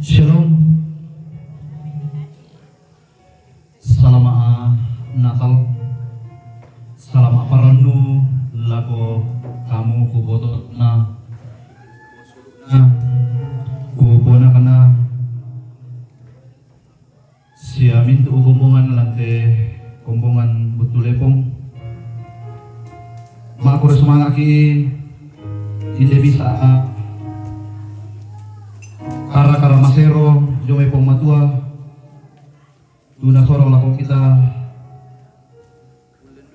Shalom. Salam Natal. Salam aparanu lako kamu kuboto na kubona kana siamin tu kumbungan lante kumbungan butulepong makuro semangaki hindi bisa kara masero jomay pong matua tuna sorong lako kita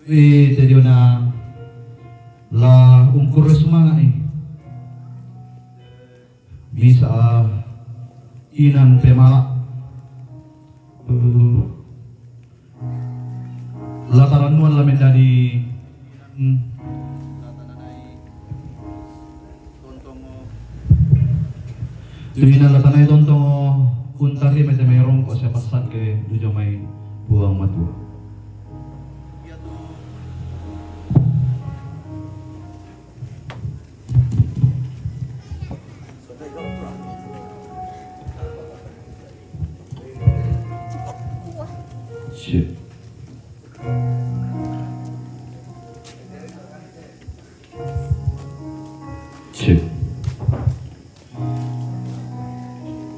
tedio na la ungkur semanga bisa inan pemala lataran nuan lamen dari Tuminan latanay tontong kuntari may merong ko siya pasan ke dujo may buang matu. Shit.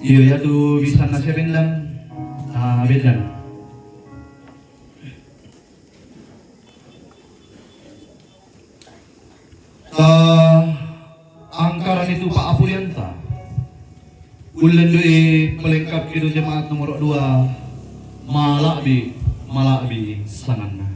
Iyo ya tu bisa nasi rendang, bedan. Angkaran itu Pak Apulianta. Ulen doi melengkap itu jemaat nomor 2 Malakbi sanganna.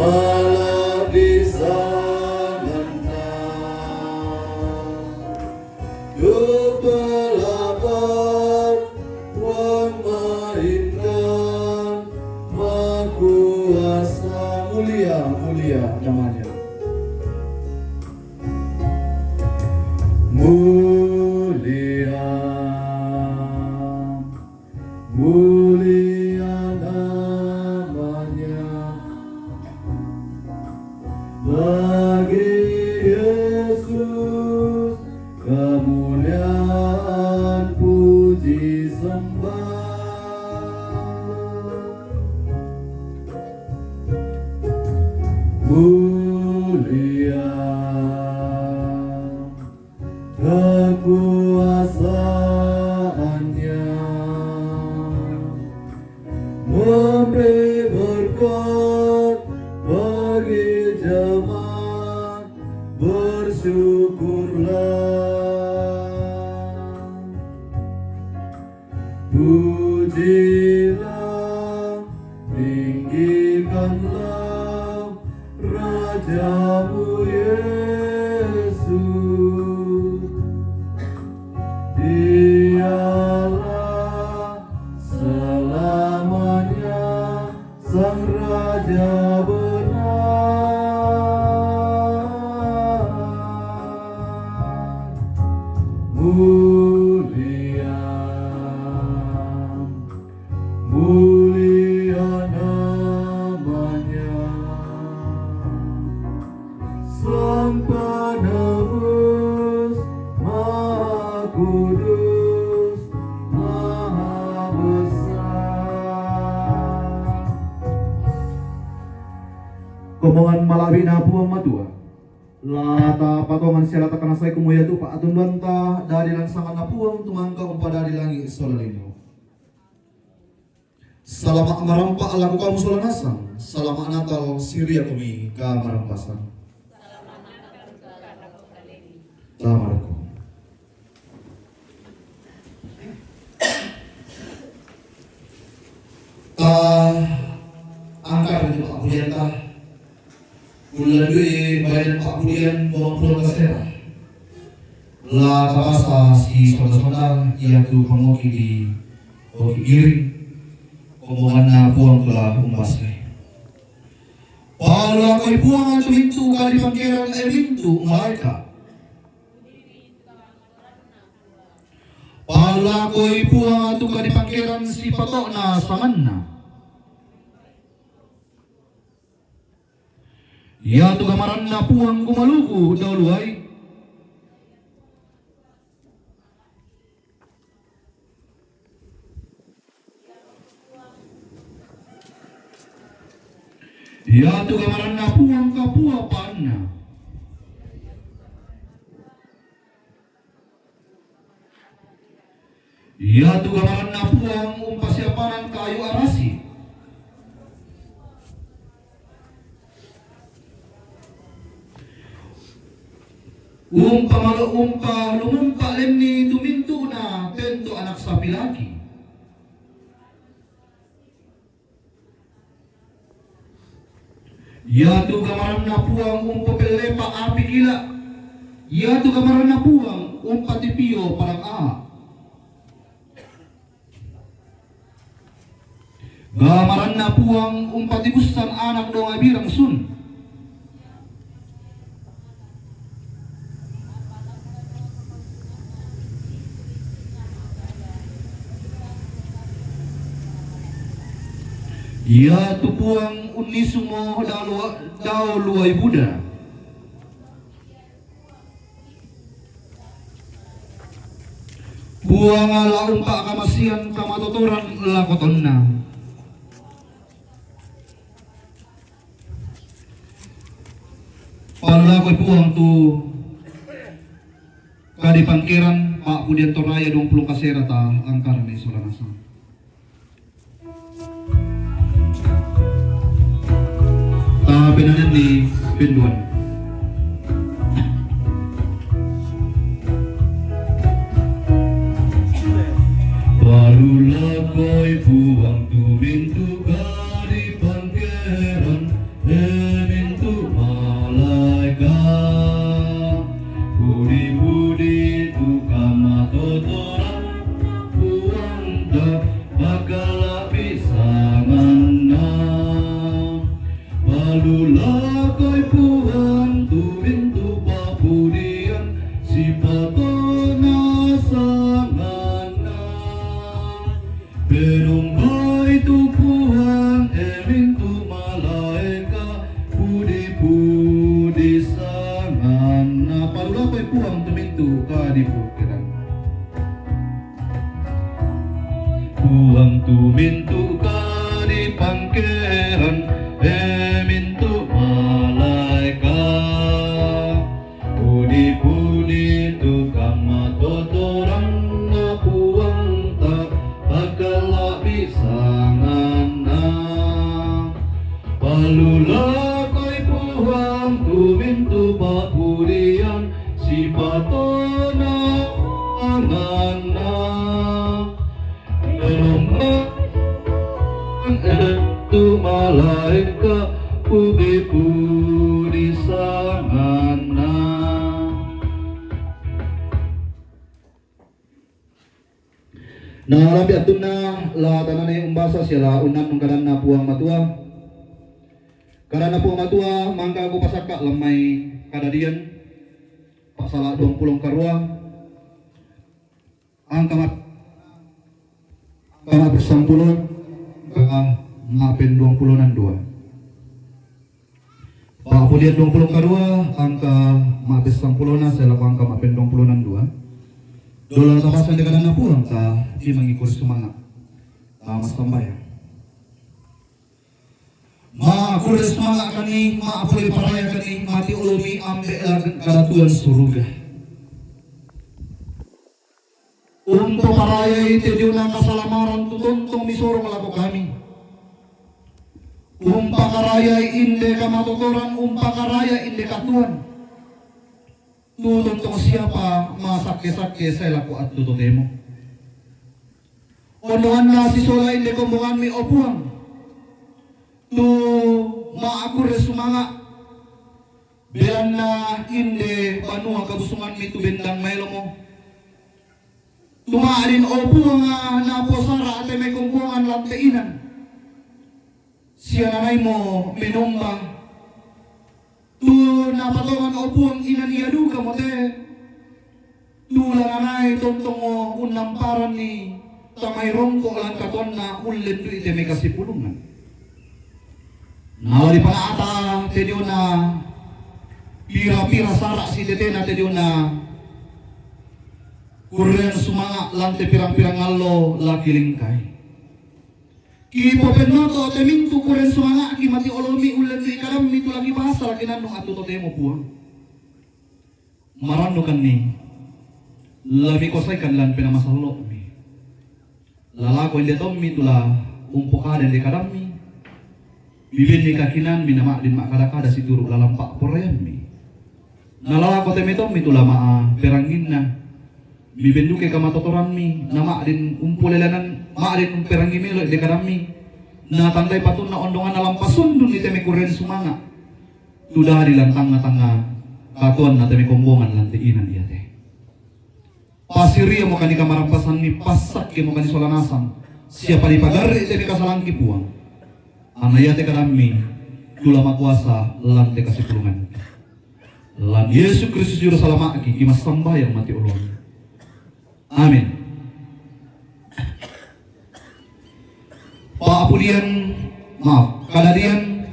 malah di sana kebelapan Tuhan mainkan Maha Kuasa. Mulia namanya. Mulia namanya bagi Yesus, kemuliaan puji sembah. Mulia kekuasaannya, memberi berkat bagi jemaat, bersyukurlah. Pujilah, tinggikanlah Rajamu Yesus. Dialah selamanya Sang Raja benar. Mulia namanya, Sang Penebus, Maha Kudus, Maha Besar. Komongan malawi na puang matua lata patongan siya lata kanasay kumuya tu pa atundan ta dari lang sangat na puang tumangka umpada dari langi solalino. Salamat marampa alaku kamu solanasang, salamat Natal Syria kami ka marampasan. Tamarko. Angkat itu Pak Budian ta. Bulan dua bayan Pak Budian bawa pulang ke Serah. La kapasa si saudara-saudara yang tu pengoki di Oki Giring. Komongan na puang kala umbasay. Pala ko'y puang at tuminto kali pangkiran ay minto malaika. Pala ko'y puang at kali pangkiran si pato na saman na. Ya tu gamaran na puang kumalugo daw luay. Ya tu gamaran na puang kapua paan na. Ya tu gamaran na puang umpasyapanan kayu arasi. Umpa lumumpa lemni tuminto na tento anak sapi laki. Ya tu gamaran na puang umpapelepa api kila. Ya tu gamaran na puang umpatipio parang aha. Gamaran na puang umpatibusan anak dong abirang sun. Ya tu puang unisumo daw luay Buddha. Puang ala umpa kamasian kamatuturan lakoton na. Pala ko'y puang tu kadipangkiran Pak Budian Toraya 20 kasera ta ang karne solanasa. Pinanan ni Pinduan. Barulah ko'y puang tuminto ka di pangkeran. Palulakay puwan tuminto papudian si patona sangana Benong bay tupuhan emintu malaika pudi-pudi sangana Palulakay puwan tuminto kadipukiran Puang tuminto kadipangkeran emintu malaika pudi-pudi tukang matotorang na puang ta pagkalabi sangana palulakay puang tuminto papudian si patona angana tu malaika pudi-pudi sangana Narabi atun na lahat na yung umbasa sila unan ng kanan na puang matua kanan na puang matua mangka ko pasaka lamay kadadian pasala 20 karua ang kamat bersang puluh ngapin 22 Kemudian 20 kadua angka mabes 10 na sila ko angka mapin 22 dolar tapasan di kanan na pulang ta di mangikor sumangat mas tambaya maakure sumangat kani maapuli paraya kani mati ulumi ambe karatuan suruga untuk paraya itu diunang kasalamaran tutuntong misurong lako kami Umpakaraya inde kamatuturan, umpakaraya inde katuan. Tutuntong siapa masake-sake sa laku at tututemo. Onuhan na si sola inde kumbungan mi opuang. Tu maakure sumanga. Bilan na inde panuha kabusungan mi tu bendang mailo mo. Tumaarin opuang na posara at may kumbungan lanteinan. Siya nanay mo minumba tu napatongan opo ang inaniadu ka mo te tu nanay tontong mo unamparan ni tamayroong ko alang katon na ulit tu ite may kasipulungan nawali pa na ata tedyo na pira-pira sara si tete na tedyo na kurren sumanga lante pirang-pirang alo laki lingkay Kipo penoto temintu kuren sumanga ki mati olomi ulen di karam mitu lagi bahasa lagi nanong atu to temo puang. Marano kan ni. Lami kosay kan lan penamasalo mi. Lalako inde tom mi tula umpokada di karam mi. Bibin ni kakinan minama din makada-kada si turu lalampak porayan mi. Nalalako temetom mi tula maa perangin na. Bibin duke kamatotoran mi nama din umpulelanan Maarin perang imilo di karami na tangday patun na ondongan na lampasun dun ite may kuren sumanga tuda di lantang na tanga katuan na temi kombongan lantiinan iya te pasiri mo kani kamarampasan ni pasak mo kani solanasan siapa di pagari ite may kasalangki puang anaya te karami tula makuasa lan te kasipulungan lan Yesus Kristus juru salama aki kimas sambayang mati ulun amin Paapulian, maaf, kadadian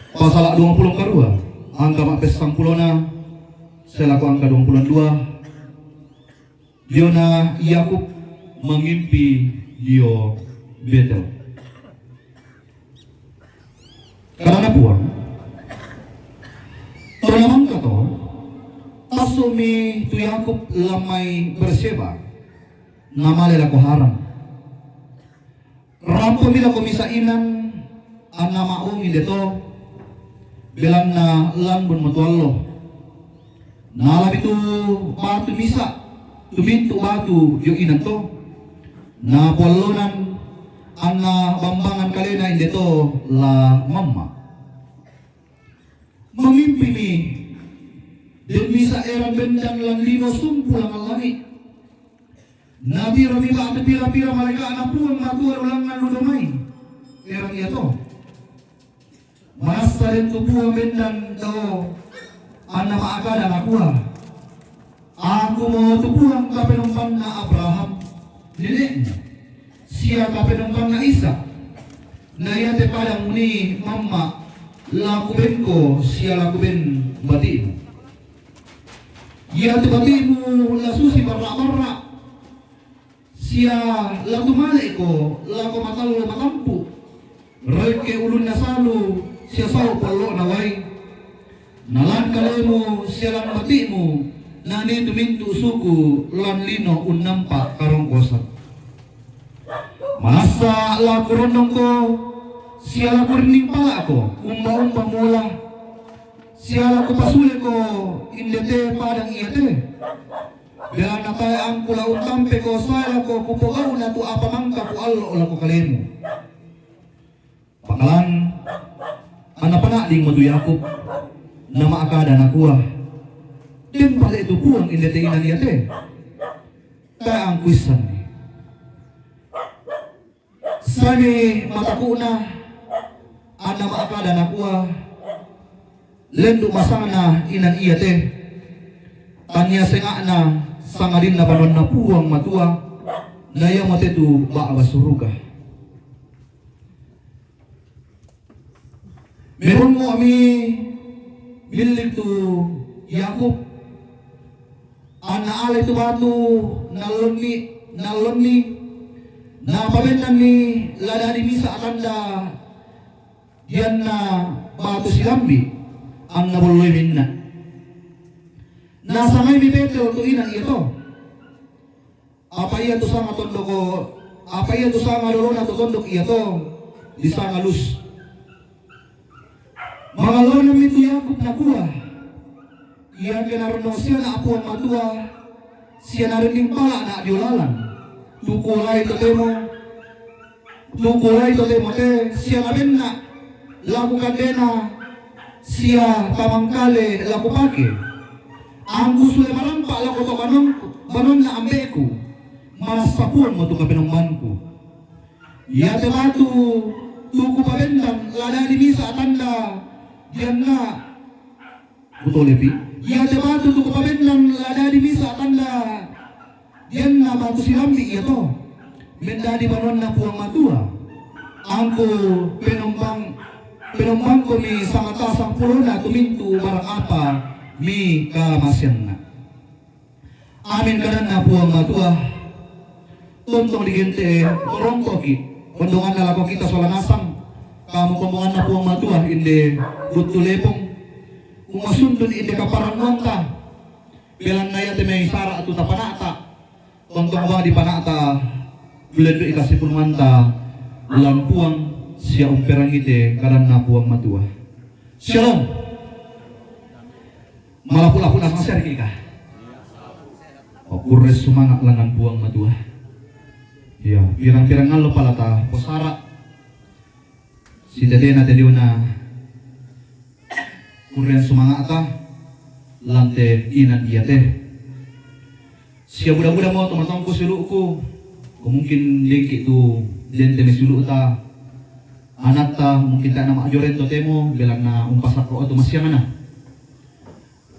pasal 20 karua, angka mapes 10 na, selaku angka 22, dia na Yakub mengimpi dia Betel. Karena puang, terlamang kato, tasumi tu Yakub lamai berseba, nama lelaku haram. Rampo bila komisainan ang namaungi dito bilang na lambon matualo nalam itu batu misa tuminto batu yung inan to na pualonan ang bambangan kalina dito la mama mamimpi ni din misa erang bendang lang lino sumpu lang ang langit Nabi Rabi ba at pira-pira malika anak puang matuan ulang nga ludamay. Erang iya to. sa rin tubuang bendan daw ang namaakala na kuha. Ako mo tubuang kapinumpan na Abraham. Dili, siya kapinumpan na Isa. Na yate padang ni mama, lakubin ko, siya lakubin bati mo. Yate bati mo, lasusi barra-barra. Siya latumali ko, lako matalo matampu. Roy ke ulun na salo, siya sao palo naway. Nalan kalay mo, siya lang bati mo. Nani tumintu suku, lan lino unnampa karong kosak. Masa lako rondong ko, siya lako rining pala ako, umba-umba mula. Siya lako pasuli ko, indete padang iyate. Bilang na tayo ang kula untampe ko, saya ko kupugaw na to apamangka ko alo o lako kalemo. Pakalan, anapanading mo to Yakob, na maakada na kuha. Din pala ito po ang indete ina niyate. Kaya ang kwisan ni. Sani matako na, ana maakada na kuha. Lendo masana inan iyate. Tanya senga na sangadin na panon na puwang matua na yung matetu baawa suruga. Meron mo kami milik to Yakob. Ana alay to batu naloni na pabendan ni ladani misa atanda yan na batu silambi ang nabuloy minna. Nasa may mi Pedro to ina ito. Apa iya to sama tondo ko, apa iya to sama lolo to tondo ito. Di sama lus. Mga lolo mi to Yakob na kuha. Iyan kinaroon siya na apo ang matua. Siya na rin pala na diulalan. Tukulay to temo te. Siya na rin na laku kandena. Siya pamangkale laku pake. Ang gusto na marampa lako to banon na ambe ko. Masapun mo to kapinungman ko. Yate batu tuku pabendang lada di misa atanda diyan na butolepi. Yate batu tuku pabendang lada di misa atanda diyan na batu silambi ito. Benda di banon na puang matua. Angko penumpang ko mi sangatasang pulo na tumintu barang apa mi kamasyan na. Amin kanan na puang matua. Tuntong digente torong koki. Kondongan na lako kita sa lanasang. Kamu kumbungan na puang matua. Indi gutulepong. Kung masundun indi kaparang monta. Bilang na yate may sara at utapanata. Tuntong ba di panata. Bulan do ikasipun manta. Lampuang siya umperang ite kanan na puang matua. Shalom. Malapul-lapul na sang serki ka. O kures sumangat langan puang matua. Ya, pirang-pirang ngalo pala ta posara. Si dede na teliw na kuren sumangat ta lante inan iyate. Siya buda-buda mo tumatang ko silu ko. Kung mungkin lingki tu dente me silu ta. Anak ta mungkin ta na maajoren to temo bilang na umpasak ko to masyan na.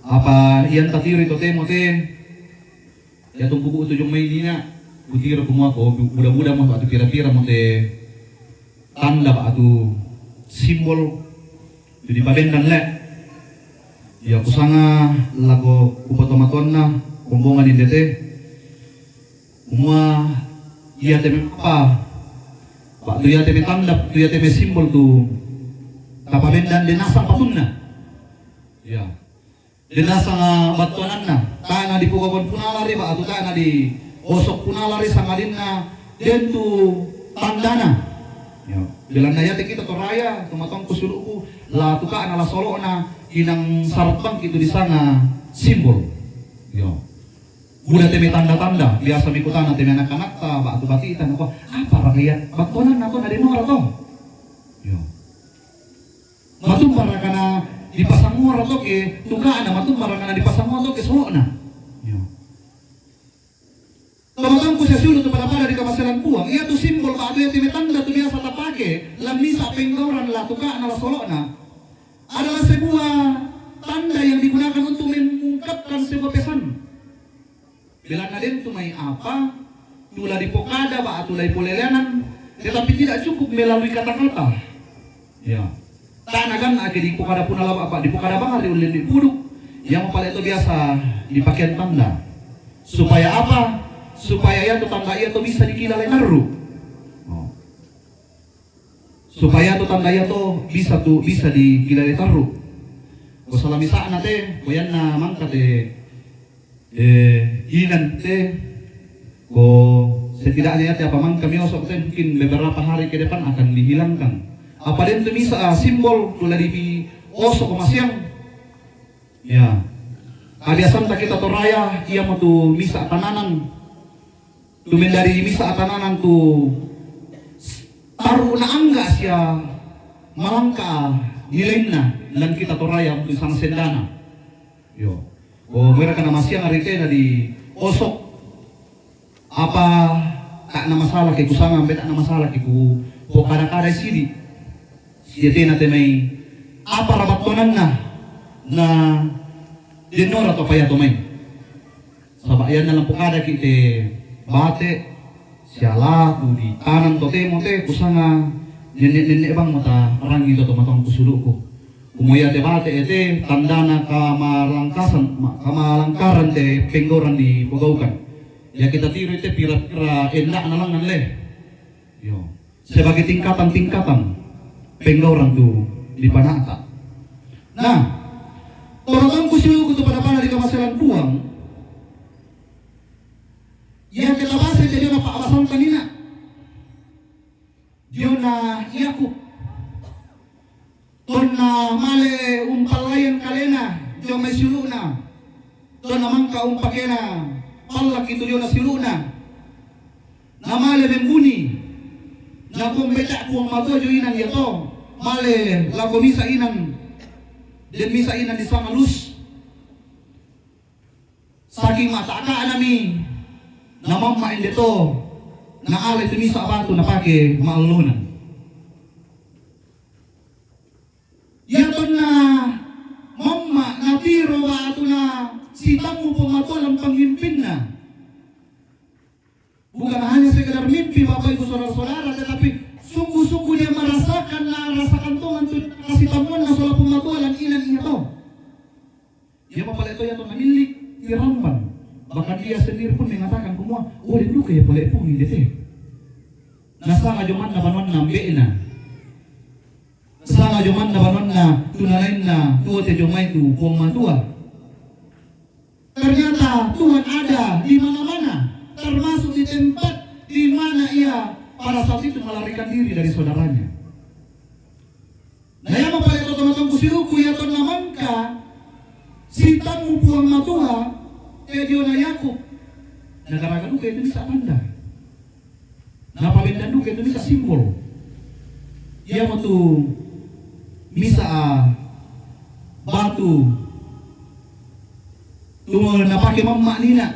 Apa iyan tatiri to temo te. Ya tong buku to yung may dina. Butiro kumua ko buda-buda mo atau pira-pira mo te tanda ba atau simbol jadi pabendan le. Ya kusanga lago upatomaton na kumbongan ni dete. Kumua iya teme apa? Pak tu iya teme tanda, tu iya teme simbol tu kapabendan dinasang patunna. Ya. Dinasang batuanan na. Tayo na di pugabon punalari ba atau tayo na di osok punalari sangadin na den tu tandana. Ya. Bilang na yate kita to raya tumatong kusuluku la tuka na la solo na inang sarpang itu di sana simbol. Ya. Buda teme tanda-tanda biasa mikutan teme anak-anak ta ba atau batitan ko apa rakyat batuanan ako na dinora to. Ya. Matumbara kana dipasang mura to ke tuka na matumbara kana dipasang mura to ke solo na. Ya. Tamatang ko siya sulod pada di kamasalan puang. Iya tu simbol ba ito yung timitanda tu biasa tapake. Lamisa penggauran la tuka na la solo na. adalah sebuah tanda yang digunakan untuk mengungkapkan sebuah pesan. Bila naden tu may apa, tula di pokada ba atulay polelenan, tetapi tidak cukup melalui kata-kata. Ya. Tanagan ake di pokada pun alaba apa di pokada bang hari ulin di puduk yang pala itu biasa dipakai tanda. Supaya apa? Supaya ya tu tanda ia tu bisa dikilala naru. Oh. Supaya tu tanda ia tu bisa dikilala taru. Ko salamisa nate, koyan na mangka te inan te ko setidaknya ya paman kami osok te mungkin beberapa hari ke depan akan dihilangkan. Apa din tu misa simbol tula di osok kemasiang. Ya. Kebiasaan tak kita toraya ia mau tu misa tananan. Tumen dari misa tananan tu taruh na angga siya malangka nilainya dan kita toraya untuk sang sendana. Yo. O mereka na masiang arite na di osok apa tak na masalah kay kusanga beta na masalah kay ku po kada-kada sidi sidi na te may apa rabatonan na dinora to paya to may sabayan na lang po kada kite bate siala tu di tanan to te mo te kusanga nene bang mata rangi to matong kusulo ko. Umuya te bate ete tandana kamalangkaran te penggoran di Bogaukan. Ya kita tiru ite pira-pira endak na lang nanle. Yo. Sebagai tingkatan-tingkatan penggoran tu di Panata. Nah, orang kusiu kutu pada pana di kamasalan puang. Yang kita bahas jadi na paabasan kanina. Diyo na Yakub. Don na male umpalayan kalena, diyo may siluna. Don naman ka umpakena, palak ito diyo na siluna. Na male membuni, na kung beta kung mato diyo inan yato, male lago misa inan, den misa inan di sa malus. Saking mataka nami, na mamain dito, na alay tumisa abato na pake maalunan. Yaton na mama na tiro ba ato na sitang mo pumato ang panghimpin na. Bukan hanya sekedar mimpi bapak ibu saudara-saudara, tetapi sungguh-sungguh dia merasakan to ang kasitamon na sola pumatualan ilan niya to. Dia mapala ito yato na milik tirampan. Bahkan dia sendiri pun mengatakan kumua, oh dulu kaya boleh pun ini deh. Nasa ngajuman na banon na na. Sama joman na banon na tunalain na tuwa te jomay tu kung matua. Ternyata Tuhan ada di mana-mana, termasuk di tempat di mana ia pada saat itu melarikan diri dari saudaranya. Nah yang mempelai teman-teman kusiluku ya ton namangka sitan mupuang matua Dio na Yakub. Negara duka itu bisa tanda. Nah pabendan duka itu bisa simbol. Ia mau tu misa batu tumul na pake mamma nina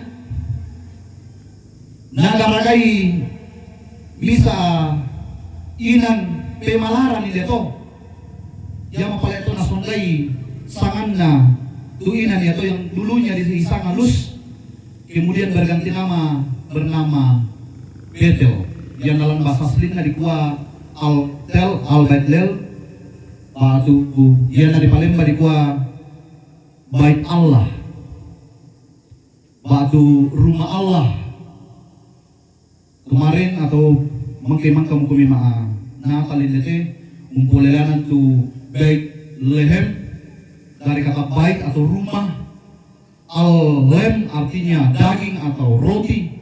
nagaragay misa inan pemalaran ni deto yang mapala ito na sunday sangan na tuinan ito yang dulunya di isang halus kemudian berganti nama bernama Betel yang dalam bahasa aslinya dikuah Al-Betlel batu ia dari Palembang dikuah Bait Allah, batu rumah Allah. Kemarin atau mungkin kamu kumima nakalin nete mumpulelanan tu Bait Lehem dari kata bait atau rumah. Al-Lem artinya daging atau roti.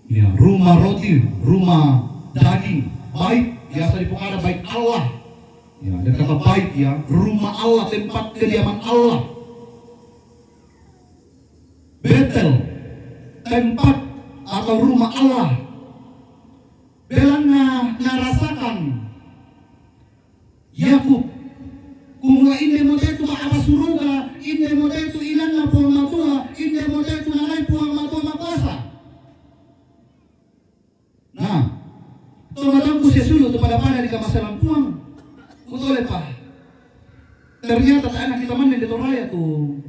Ya, rumah roti, rumah daging. Bait biasa dipukada Bait Allah. Ya, dan kata bait ya, rumah Allah, tempat kediaman Allah. Betel, tempat atau rumah Allah. Belang narasakan Yakub kumula inde motetu maaba suruga, inde motetu ilan na puang matua, inde motetu nanay puang matua mapasa. Nah, tumatang ko siya sulod pada pada di kamasalang puang. Betul pa. ternyata anak kita mana di Toraya tuh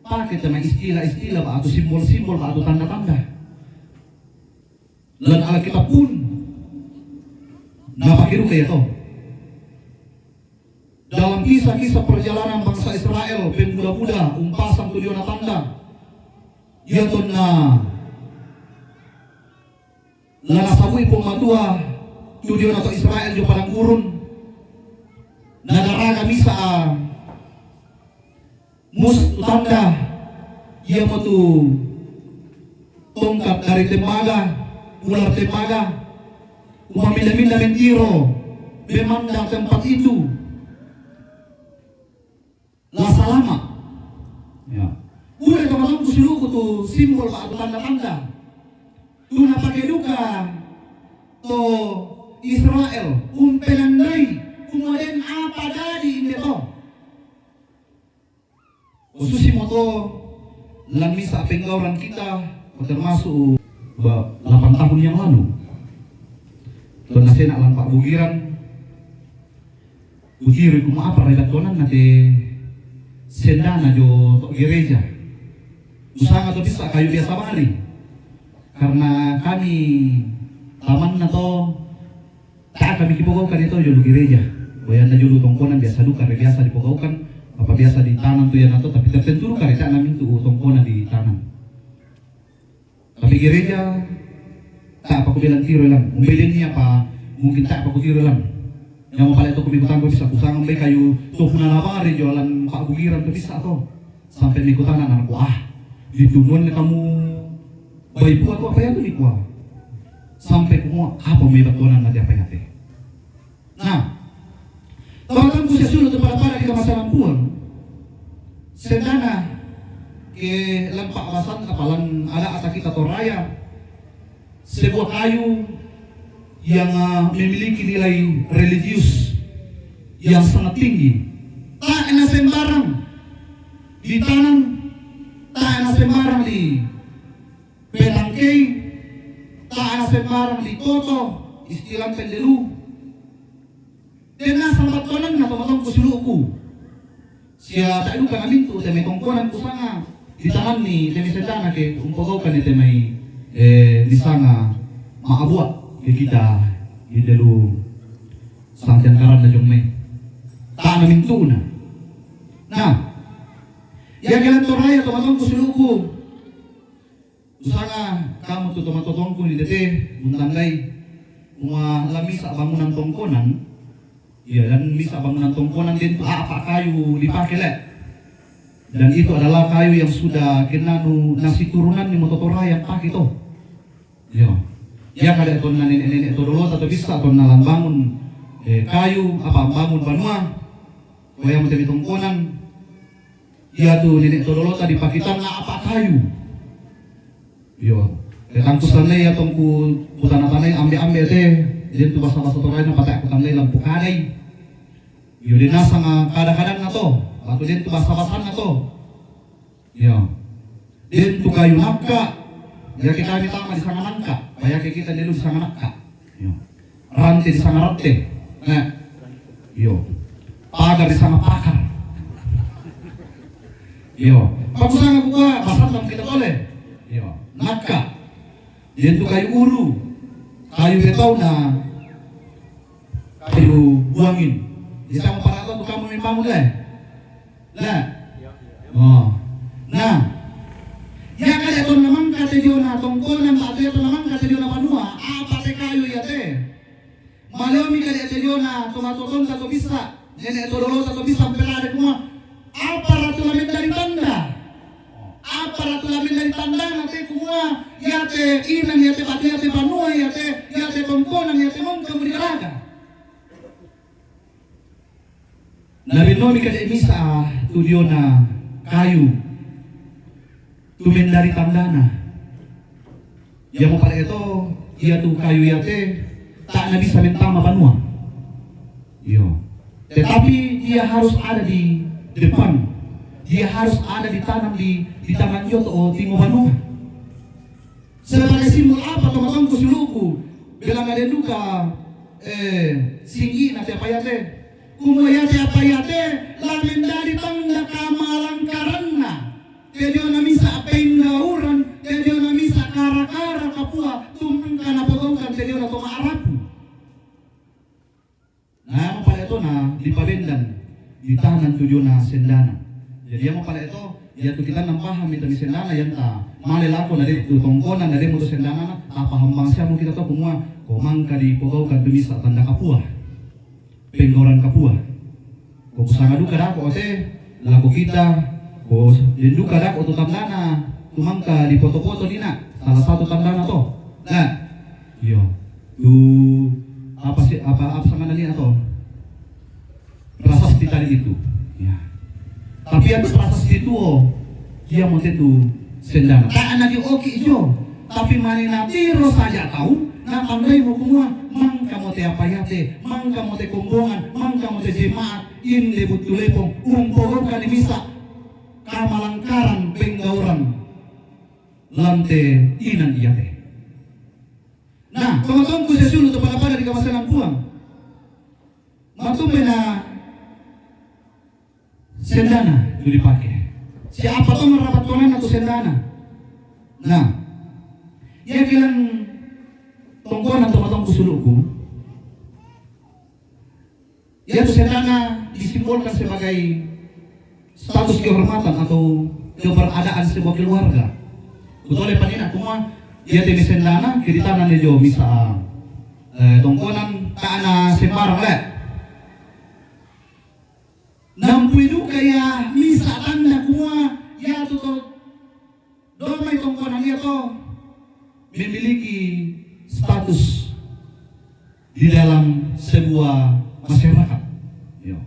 pakai sama istilah-istilah atau simbol-simbol atau tanda-tanda. Dan Alkitab pun napakiru kayak to. Dalam kisah-kisah perjalanan bangsa Israel, pemuda-muda umpasang tujuan tanda. Ya na lana sabui pematua tujuan atau Israel jo padang gurun. Nadaraga misa mus tanda ia matu tongkat dari temaga, ular temaga, umaminda-minda mentiro, memandang tempat itu. Lasa lama. Ya. Udah teman-teman kusiluku tuh simbol atau tanda-tanda. Tuh pakai duka to Israel umpelandai kemudian apa jadi ini toh. Khususi moto lan misa penggauran kita termasuk 8 tahun yang lalu. Tuh nasi nak lampak bugiran. Utiri kuma apa redaktonan nanti sendana jo gereja. Usaha atau bisa kayu biasa bali. Karena kami taman na to tak kami dipogaukan itu jo gereja. Bayan na jo tongkonan biasa duka biasa dipogaukan. Apa biasa di tanam tuh ya nato tapi tertentu kare tak namin tuh tongkona di tanam. Tapi gereja tak apa ku bilang tiro lang. Umbelin niya pa mungkin tak apa ku tiro lang. Yang mau pala itu kumikutan ko bisa kusang may kayo to punalabari jualan pak bugiran to bisa to. Sampai mikutan anak ko ditugon na kamu bayi buat apa ya tuh di kuah. Sampai kumua apa may batuan na apa yate. Nah, bahkan ku siya sulod para di kamasalang puan. Sendana ke lampak alasan kapalan ada ata kita Toraya sebuah kayu yang memiliki nilai religius yang sangat tinggi. Tak enak sembarang ditanam, tak enak sembarang di pelangkei, tak enak sembarang di toto, istilah pendelu. Dan sambat tonan na tomatong kusuluku. Siya tak lupa namin to, temay tongkonan ko sanga. Ditahan ni temay sedana ke umpagaw ka ni temay di sanga maabuat ke kita di dalu sangtian karan na jomay. Tak namin to na. Nah, ya kailan Toraya tomatong kusuluku. Usanga kamu to tomatotong ko ni dete muntanggay lami sa bangunan tongkonan. Ya, dan bisa bangunan tongkonan din apa kayu dipakai lek. Dan itu adalah kayu yang sudah kenanu nasi turunan ni Mototoraya yang pakai to. Ya. Ya kada to nenek-nenek to dulu atau bisa to nalan bangun kayu apa bangun banua. Kaya mo tongkonan. Ya tu nenek to dulu tadi pakitan na apa kayu. Yo. Ketangku sanay atong ku tanah-tanay ambe-ambe teh. Jadi tu basa-basa Toraya na patay ko tanay lampu kanay. Yun na sa kadang-kadang na to. Bato din to basa-basan na to. Ya. Din to kayo nagka. Ya kita tama di sana nagka. Kaya kita dulu di sana nagka. Yo. Ranti di sana rante. Yo. Pagar di sana pakar. Yo. Pagusang ako ka, basan lang kita tole. Yo. Nagka. Din to kayo uru. Kayu betaw na kayu buangin. Isa mo para to kamu may bangun lah. Lah. Oh. Nah. Ya kada to naman kate dio na tongkonan ato ya to naman kate dio na banua. Apa te kayu ya te. Malomi kada te dio na tomatoton sa to bisa. Nene to dolo sa to bisa pelade kuma. Apa ratu lamin dari tanda. Apa ratu lamin dari tanda nate kuma ya te inan ya te pati ya te banua ya te tongkonan ya te mong kamu diraga. Nabinomi kada misa tudio na kayu tumen dari tandana. Ya mo pala ito, iya tu kayu yate tak na bisa mentama banua. Yo. Tetapi dia harus ada di depan. Dia harus ada ditanam di tangan yo o timo banua. Sebagai simbol apa teman-teman kusuluku? Bilang ada duka singgi na siapa yate. Kumaya siapa yate lamin dari tanan tujuan na sendana. Jadi yang pala itu ya tu kita nampaham itu sendana yang ta malelako na rin tungkonan na rin mo to sendana na apahambang siya mo kita to kumwa komang ka di pogaw ka tumisa tanda kapua penggoran kapua ko kusanga duka dako ote lako kita ko duka dako to tandana tumangka di foto-foto dina salah satu tandana to nah yo tu apa sih apa sama nali atau prasasti tadi itu ya tapi yang prasasti itu dia mau itu sendana tak lagi oke jo tapi mana natiro saja tahu na pandai mo kumua mang kamu te apa ya te mang kamu te kumbongan mang kamu te jemaat inde butulepong umporokan misa kamalangkaran penggauran lante inan iya te. Nah, teman-temanku saya suruh pada di kawasan Lampuang. Matumbe na sendana itu dipakai. Siapa tuh merapat konan atau sendana? Nah, ia bilang tongkonan teman-temanku suluku. Ya itu sendana disimbolkan sebagai status kehormatan atau keberadaan sebuah keluarga. Betul ya panina kumah dia tini sendana kiri tanan jo misa tongkonan kana sembarang le nampuidu kaya misa tanda kumua ya tuto domai tongkonan ya to memiliki status di dalam sebuah masyarakat. Yo.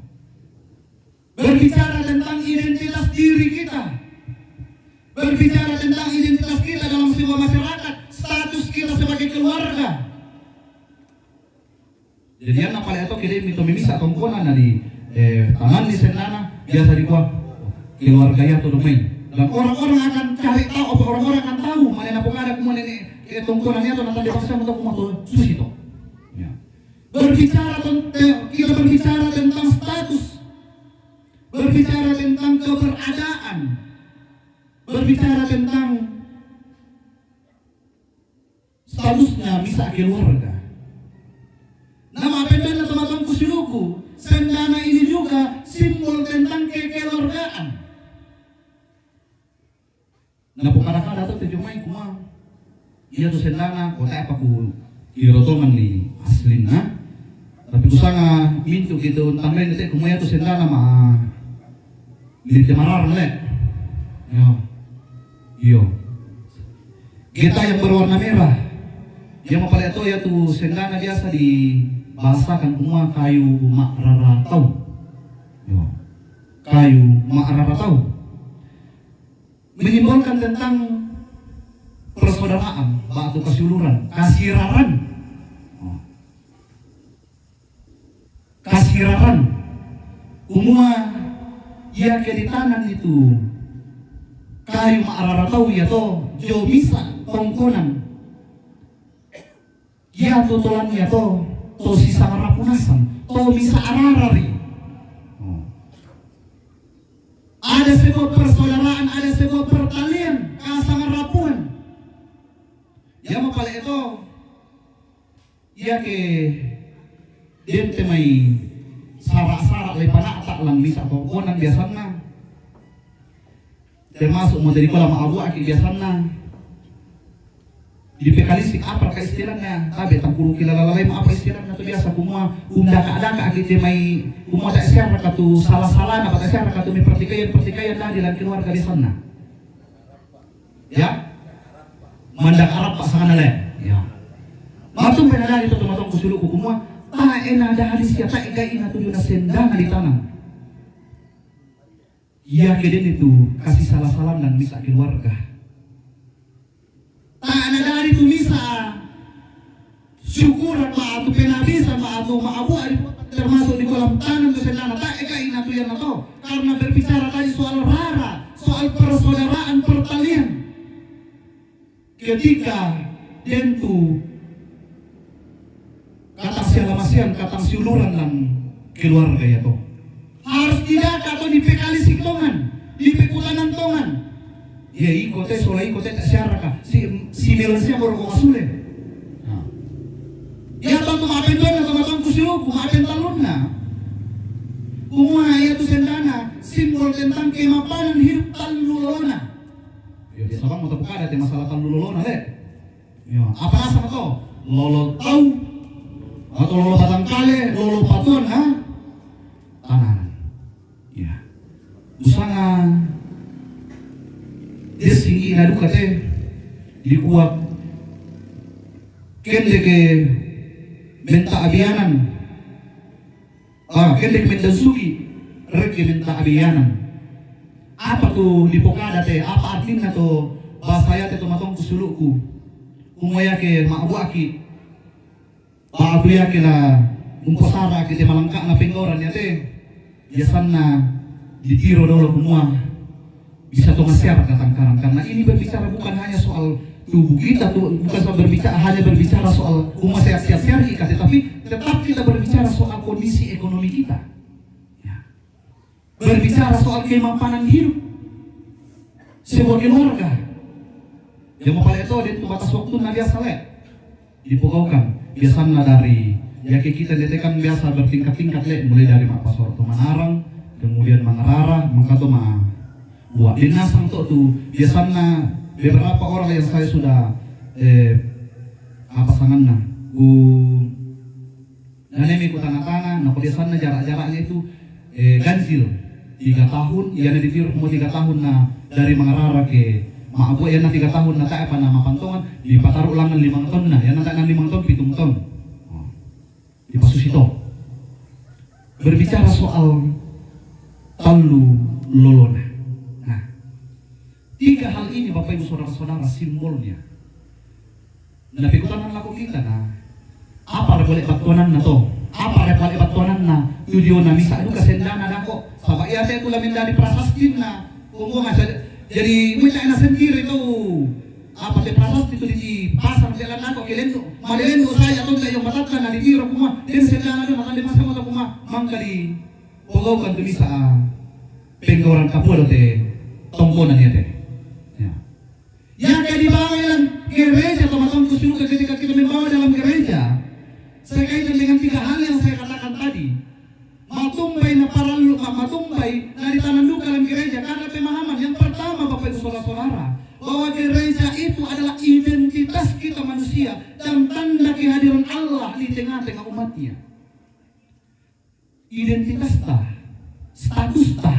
Berbicara tentang identitas diri kita, berbicara tentang identitas kita dalam sebuah masyarakat, status kita sebagai keluarga. Jadi yang apa itu kirim itu mimisa tongkonan dari taman di sendana biasa dikuat keluarganya tuh domain. Dan orang-orang akan cari tahu, orang-orang akan tahu mana nak ada kemudian ini tongkonannya tuh nanti dipaksa untuk kumato susi itu. Ya. Berbicara tentang kita berbicara tentang status, berbicara tentang keberadaan, berbicara tentang statusnya misa keluarga. Nama pendana teman-teman kusiluku, sendana ini juga simbol tentang kekeluargaan. Nah pukara-kara itu terjemai kumah. Iya tuh sendana, kota apa ku kirotongan nih aslina. Tapi kusanga mintu gitu, tambahin itu kumaya tuh sendana mah milik marar lek. Yo. Kita yang berwarna merah. Yang mapala itu ya tuh sendana biasa dibahasakan semua kayu mak raratau. Yo. Kayu mak raratau. Menyimbolkan tentang persaudaraan, batu kasuluran, kasiraran. Kasiraran. Semua ya keditanan itu kayu ma'araratau ya to jo misa tongkonan ya to tolan ya to sisa marapunasan to misa ararari. Ada sebuah persaudaraan, ada sebuah pertalian kasangarapuan ya mapala itu ya ke dente may sara-sara lepana tak lang misa tongkonan biasanya termasuk mau dari kolam abu aki biasanya di pekalistik apa ka istilahnya tabe tampuru kilalalay apa istilahnya tu biasa kumua umdaka-daka aki may kumua tak siara katu salah-salah na tak siara katu may pertikaian na di dalam keluarga biasanya ya mandak Arab pak sana le ya matung penadari itu teman-teman kusuluku kumua tak enak ada hadis ya tak ega ina tujuh sendana di tanah. Ya keden itu kasih salam dan misa keluarga. Tak ada dari itu misa syukuran maatu penabisan maatu maabu termasuk di kolam tanam itu sendana tak ega ina tujuh nato karena berbicara tadi soal rara, soal persaudaraan pertalian. Ketika dentu kata sialamasian, kata siuluran dan keluarga ya toh harus tidak atau di pekalisik tongan, di pekutanan tongan ya ikote solai ikote tak siaraka si melansia baru kau masule ya toh maafin tuan atau maafin kusiluku maafin talunna Kumua itu sendana simbol tentang kemapanan hidup talulolona. Ya biasa bang mau ada tema masalah talulolona deh. Ya apa asal to? Lolo tahu atau lolo batang kale, lolo patuan ha? Tanan. Ya. Usanga dia singgi nadu kate dikuat kende ke menta abianan kende ke menta sugi reke menta abianan apa tuh di pokada teh apa artinya tuh bahasa teh matong kusuluku kumaya ke maabuaki paabu ya kila umposara ke malangka na penggoran ya teh biasana ditiro dulu semua bisa tuh siapa katangkaran karena ini berbicara bukan hanya soal tubuh kita tuh bukan soal berbicara soal umat sehat-sehat syar'i tapi tetap kita berbicara soal kondisi ekonomi kita ya. Berbicara soal kemapanan hidup sebuah keluarga yang mau paling itu di batas waktu na biasa le dipukaukan biasanya dari ya kita detekan biasa bertingkat-tingkat le mulai dari mapasor to manarang kemudian mangarara mangkato buat dinasang tuh biasanya beberapa orang yang saya sudah apa sanganna nanemi ku tanah-tanah nah biasanya jarak-jaraknya itu ganjil 3 tahun ya ditiru mau 3 tahun nah dari Mangarara ke Maabu ya na 3 tahun na tayo pa na mapantongan di pataru lang ng 5 ton na yan na 5 ton 7 ton di pasusito berbicara soal talu lolona. Nah, 3 hal ini Bapak Ibu Saudara-saudara simbolnya. Nah, pikutan laku kita na apa boleh batuanan na to? Apa boleh batuanan na tujuan na misa itu kasendana na ko. Sabak iya saya tulah mendari prasastin na kumuha jadi minta na sendiri itu apa te prasasti itu di pasar jalan nako kelento malendo saya atau yung matatan na ditiro kuma din sendana do nakali masa mo to kuma mangkali pogaw kan dumi sa penggoran kapulo te tongkonan niya te. Yang kayak dibawa dalam gereja teman-teman kusuruh ketika kita membawa dalam gereja sekaitan dengan 3 hal yang saya katakan tadi matumbay na paralu matumbay na ditananduk dalam gereja karena pemahaman yang pertama Bapak Ibu Saudara-saudara bahwa gereja itu adalah identitas kita manusia dan tanda kehadiran Allah di tengah-tengah umatnya. Identitas ta, status ta,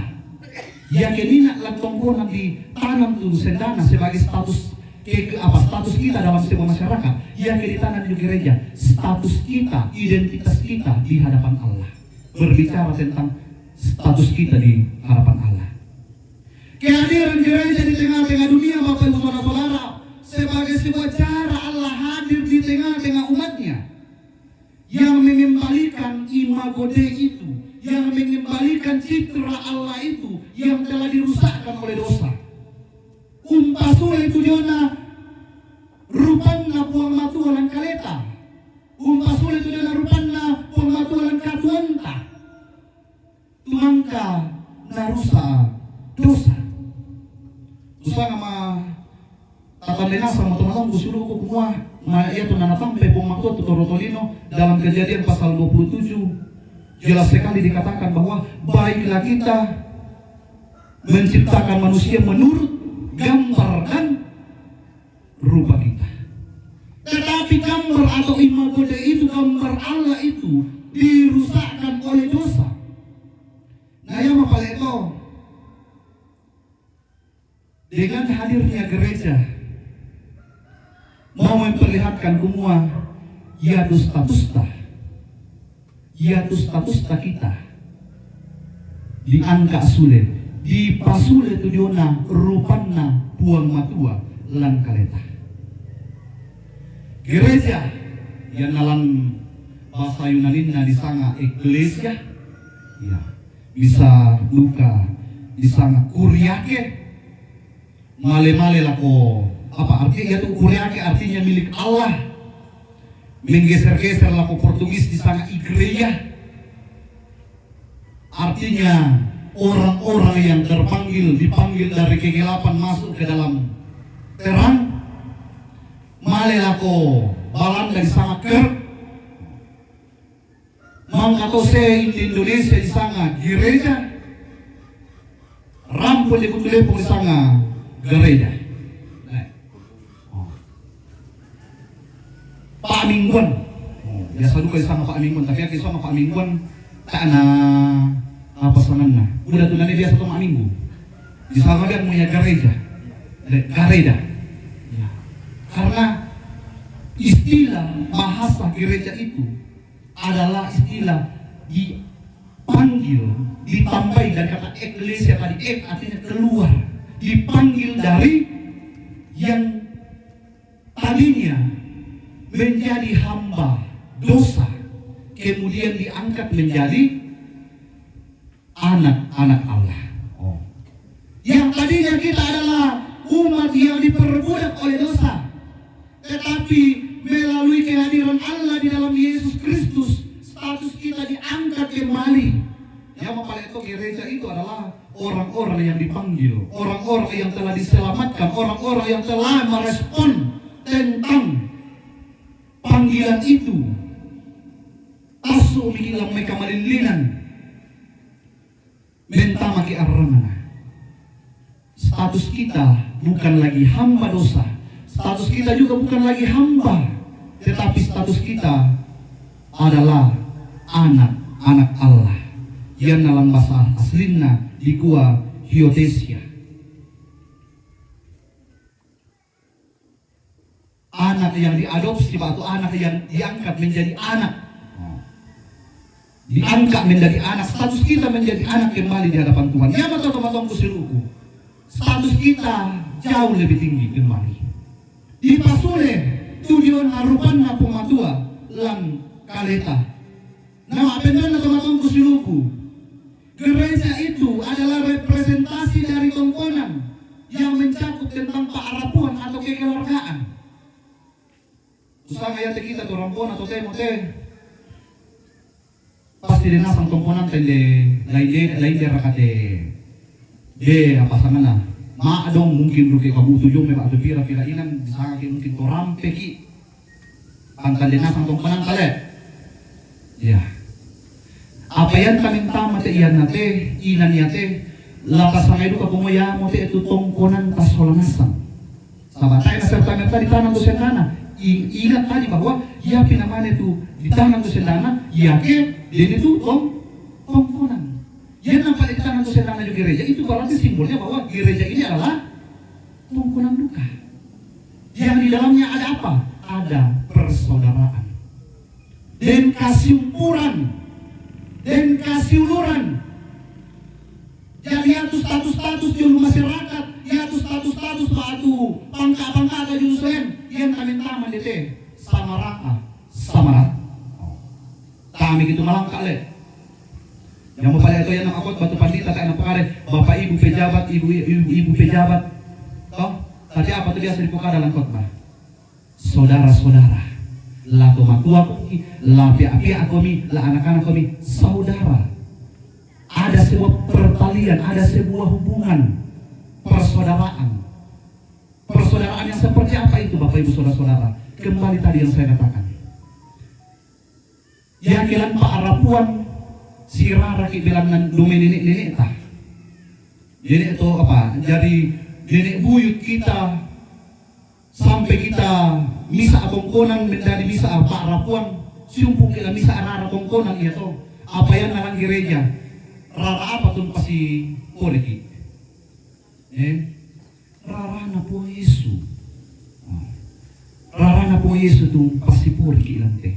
yakinina lang tongkonan ditanam tuh sendana sebagai status status kita dalam sebuah masyarakat yang ditanam di gereja, status kita, identitas kita di hadapan Allah. Berbicara tentang status kita di hadapan Allah. Kehadiran gereja di tengah-tengah dunia Bapak Ibu Saudara-saudara sebagai sebuah cara Allah hadir di tengah-tengah umatnya yang mengembalikan imago Dei itu, yang mengembalikan citra Allah itu yang telah dirusakkan oleh dosa. Umpasula itu diona rupanna puang matualan kaleta. Umpasula itu diona rupanna puang matualan katuanta. Tumangka narusa dosa. Usa nama tatandena sama teman-teman gusuruh ko kumua iya to nanatang pepong makto Torotolino dalam Kejadian pasal 27 jelas sekali dikatakan bahwa baiklah kita menciptakan manusia menurut gambar dan rupa kita. Tetapi gambar atau imago Dei itu, gambar Allah itu dirusakkan oleh dosa. Nah yang apa itu? Dengan hadirnya gereja mau memperlihatkan semua yaitu status kita diangkat sulit di pasule tujuana rupanna puang matua lan kaleta. Gereja yang dalam bahasa Yunaninna disanga eklesia ya bisa luka disanga kuriake male-male lako apa artinya itu kuriake artinya milik Allah menggeser-geser lako Portugis disanga igreja artinya orang-orang yang dipanggil dari kegelapan masuk ke dalam terang. Male lako balan dari sangat ker mangkatose di Indonesia di sana gereja, rampul di kutulepong di sana gereja. Pak Mingguan, biasa dulu di sana Pak Mingguan, tapi aku sama Pak Mingguan tak na apa sangan na. Udah tuh nanti biasa tuh Pak Minggu. Di sana dia punya gereja, gereja. Ya. Karena istilah bahasa gereja itu adalah istilah dipanggil, ditambah dari kata eklesia tadi, artinya keluar, dipanggil dari yang tadinya menjadi hamba dosa, kemudian diangkat menjadi anak-anak Allah. Yang tadinya kita adalah umat yang diperbudak oleh dosa, tetapi melalui kehadiran Allah di dalam Yesus Kristus, status kita diangkat kembali. Yang paling itu gereja itu adalah orang-orang yang dipanggil, orang-orang yang telah diselamatkan, orang-orang yang telah merespon tentang panggilan itu. Tasu mikilang may kamalilinan, mentama ki arramana. Status kita bukan lagi hamba dosa. Status kita juga bukan lagi hamba, tetapi status kita adalah anak-anak Allah. Yang dalam bahasa aslinya dikua hiotesia. Anak yang diadopsi atau anak yang diangkat menjadi anak. Diangkat menjadi anak, status kita menjadi anak kembali di hadapan Tuhan. Ya teman-teman kusiruku. Status kita jauh lebih tinggi kembali. Di pasule tujuan harupan na pumatua lang kaleta. Nama benar na teman-teman kusiruku. Gereja itu adalah representasi dari tongkonan yang mencakup tentang kearapuan atau kekeluargaan. Usang ayat kita tu rampon atau temote pasti dinasang tongkonan tende lain rakate de apa sana na maadong mungkin rugi kamu tujuh me atau pira-pira inan disanga ki mungkin to rampe ki pangkan dinasang tongkonan kale ya. Apa yan kaming tama te iyan nate, inan yate, lakas ang edu kapumoya mo te ito tongkonan tasolanasan. Sabatay na serta-merta di tanang dosendana, ingat tadi bahwa ya pinaman itu di tanang dosendana, yake, din itu tongkonan. Yan ang palit tanang dosendana yung gereja, itu berarti simbolnya bahwa gereja ini adalah tongkonan duka. Yang di dalamnya ada apa? Ada persaudaraan. Dan kasimpuran. Dan kasih uluran. Jadi itu status-status di masyarakat, itu status-status batu pangka-pangka ada jurusan yang kami taman dete samaraka samarat. Kami gitu malangka le. Yang mau pada itu yang akot batu pandita tak enak pakare bapak ibu pejabat ibu pejabat. Toh tadi apa tuh biasa dibuka dalam khotbah? Saudara-saudara. La tomatua kami, la pia-pia kami, la anak-anak kami, saudara. Ada sebuah pertalian, ada sebuah hubungan persaudaraan. Persaudaraan yang seperti apa itu Bapak Ibu Saudara-saudara? Kembali tadi yang saya katakan. Yang kilan Pak Arapuan, si Rara kibilan dumi nenek-nenek tah. Nenek itu apa? Jadi nenek buyut kita sampai kita misa tongkonan menjadi misa Pak Arapuan, siumpung kita misa Rara tongkonan iya to. Apa yang nalang gereja? Rara apa tuh pasti koreki? Rara na po Yesu. Rara na po Yesu tuh pasti koreki lante.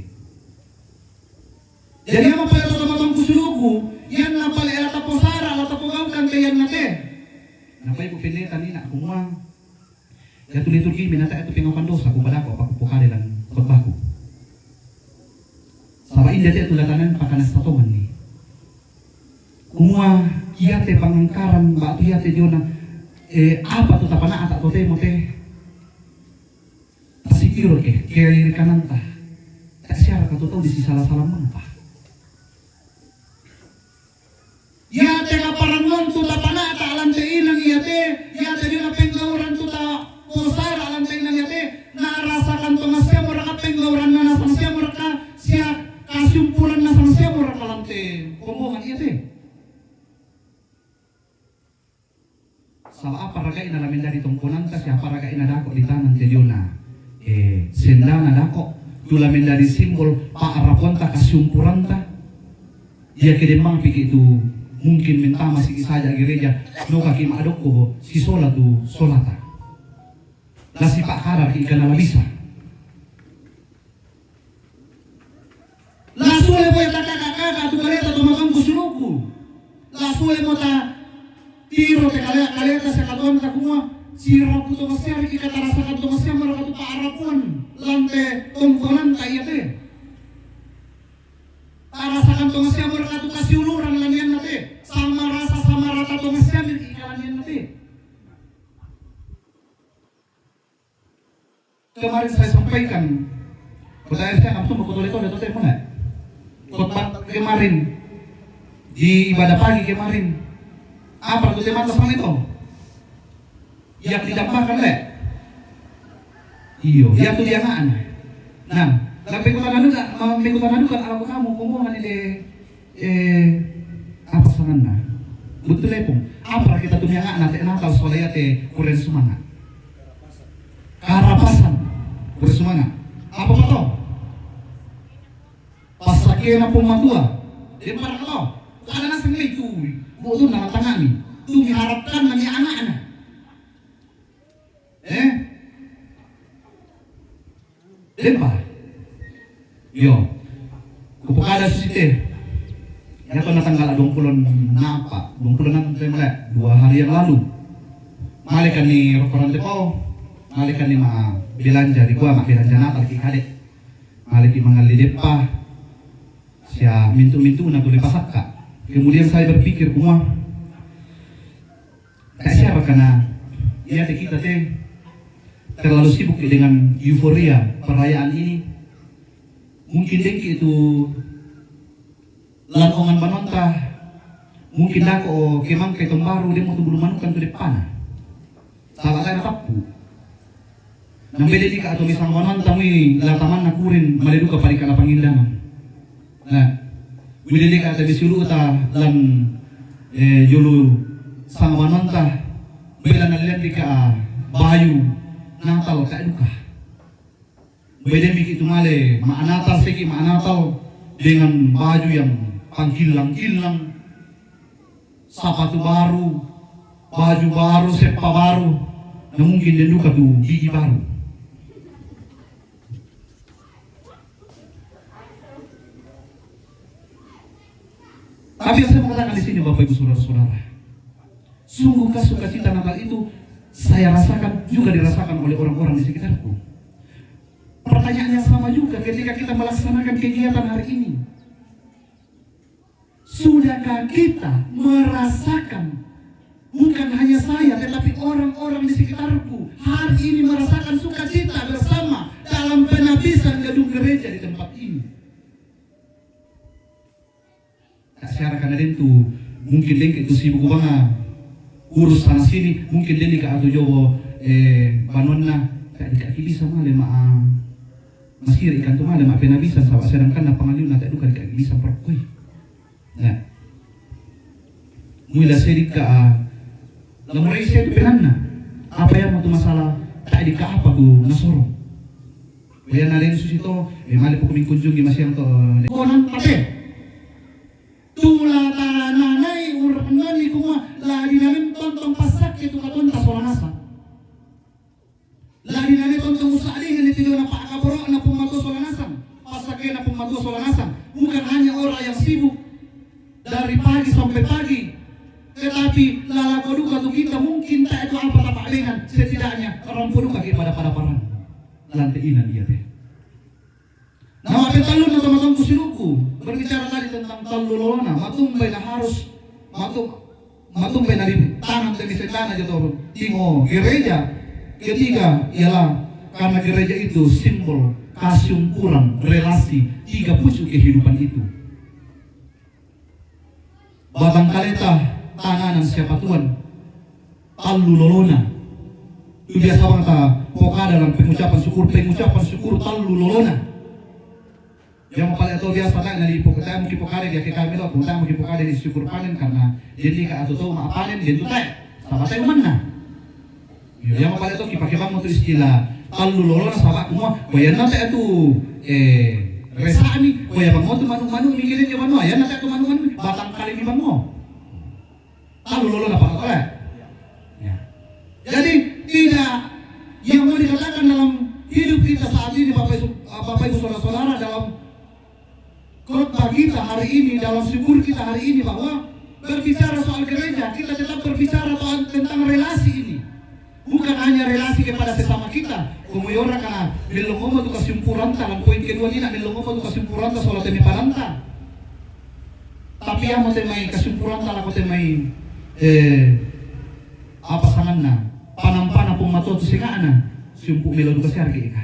Jadi apa pa ito teman-teman kusuluku? Yan na pala elata po sara, elata po gawkan kayan nate. Napay po pinita nina kumang. Ya tu liturgi minata itu pingokan dosa kepada aku apa pukade dan khotbahku. Sama indah itu latanan pakanas tatoman ni. Kumua iya te pangangkaran batu iya te diona apa tu tapana atak tote mote tasikiro ke kiri kanan ta. Tak siapa kau tahu di sisi salah-salah mangpa. Ya te kaparangon tu tapana atak lante inang iya te ya te diona penggauran tu ta posara lanteng na yate narasakan to nga siya mura ka penggauran na nasa siya mura ka siya kasumpuran na sa siya mura ka Sawa apa raga ina lamin dari tongkonan ta siapa raga ina dako di tanan jadiona. Sendana dako tu lamin dari simbol paarapon ta kasumpuran ta. Ya kedemang pikir itu mungkin minta masih saja gereja no kaki madok ko si sola tu solata. Lah si pak karar ikan ala bisa. Lasule mo ta kakaka tu kaleta tu mamang kusunuku. Lasule mo ta tiro te kaleta sa katon ta kumua. Sira puto masya ki katarasakan to masya mara katu paarapon. Lante tongkonan ta iya te. Tarasakan to masya mara katu kasiuluran lanian nate. Sama rasa sama rata to masya ikalanian nate. Kemarin saya sampaikan kota RT kamu tuh betul itu ada mana? Khotbah kemarin di ibadah pagi kemarin apa tuh tema tentang itu? Yang didampakkan le? Iyo, yang tuh jangan. Nah, tapi kota nadu kan kalau kamu ngomong ini apa sanganna? Betul lepung. Apa kita tuh jangan nanti Natal soalnya teh kurang semangat. Karapasan bersemangat. Apa betul? Pas lagi na pumatua, di para kau, karena nasa itu, buat tuh nama tangani, tuh diharapkan nanya anak-anak. Dempa, yo, kupukada susite, ya tuh na tanggal 26 mulai 2 hari yang lalu, malikan ni rekoran tepau, malikan ni ma belanja di gua, ma belanja Natal ki kadek, maliki mangali depa. Ya mintu-mintu nak boleh pasakka. Kemudian saya berpikir semua tak siapa karena ya kita teh terlalu sibuk dengan euforia perayaan ini. Mungkin dengki itu lanongan banonta. Mungkin dako kemang ketong baru dia mau bulu manukan tu depan. Salah saya tapu. Nambede di ka atau misang banonta ini lataman nakurin maleduka parika pangindanan. Nah, wilili ka tabi sulu ta lan julu sang wanonta bela nalian di ka bayu Natal ka eduka. Beda bikin itu male Natal segi Natal dengan baju yang pangkilang-kilang, sepatu baru, baju baru, sepa baru, na mungkin din duka tu gigi baru. Tapi yang saya mengatakan di sini Bapak Ibu Saudara-saudara, sungguhkah sukacita Natal itu saya rasakan juga dirasakan oleh orang-orang di sekitarku. Pertanyaan yang sama juga ketika kita melaksanakan kegiatan hari ini. Sudahkah kita merasakan, bukan hanya saya tetapi orang-orang di sekitarku hari ini merasakan sukacita bersama dalam penapisan gedung gereja di tempat ini? Secara karena itu mungkin dia itu sibuk banget urus sana sini, mungkin dia nikah atau jowo banonna tak dikaki bisa male masih ikan tu male ma pena bisa sawa sedangkan na pangaliw na tak duka dikaki bisa perkoi. Nah, mula sedika lamurai saya penanna apa yang mau masalah tak dika apa tu nasoro. Bayan na rin susito male po kuming kunjungi masyang to konan pate. Tula tananay urangani kuma lagi namin tontong pasak itu katonta solanasa. Lagi namin tontong usali nga nitiyo na paakaboro na pumato solanasan. Pasake na pumato solanasan. Bukan hanya orang yang sibuk dari pagi sampai pagi. Tetapi lalago duka tu kita mungkin tak itu apa tapak dengan setidaknya orang duka kita pada parang lantai inan dia teh. Nama petalun na teman-teman kusiluku berbicara tadi tentang talulona, matumbay na harus matumbay na tanam demi setana jatuh tingo gereja. Ketiga ialah karena gereja itu simbol kasumpuran relasi 3 pucuk kehidupan itu. Batang kaleta tananan siapa Tuhan talulona. Itu biasa banget poka dalam pengucapan syukur talulona. Yang paling atau biasa tak nari pokoknya mungkin pokade dia kekal melo, pokoknya mungkin pokade di syukur panen karena jadi ka atau tahu ma panen dia tu tak, sama saya mana? Yang apa itu kipak-kipak mo tu istilah talu lolo na sabak mo. Kaya nate itu resani. Kaya bang mo tu manu-manu mikirin yung manu. Ayan nate itu manu-manu batang kali ni bang mo. Talu lolo na pak oleh. Ya. Jadi tidak yang mau dikatakan dalam hidup kita saat ini Bapak Ibu saudara-saudara, dalam khotbah kita hari ini, dalam syukur kita hari ini, bahwa berbicara soal gereja, kita tetap berbicara tentang relasi ini. Bukan hanya relasi kepada sesama kita. Kumuyora kana nilungomo tu kasimpuranta, ang poin kedua nila nilungomo tu kasimpuranta soal temi paranta. Tapi amo temay kasimpuranta la ko temay apa sangan na panampana pong matuto singa na sumpu milo du kasi argi ka.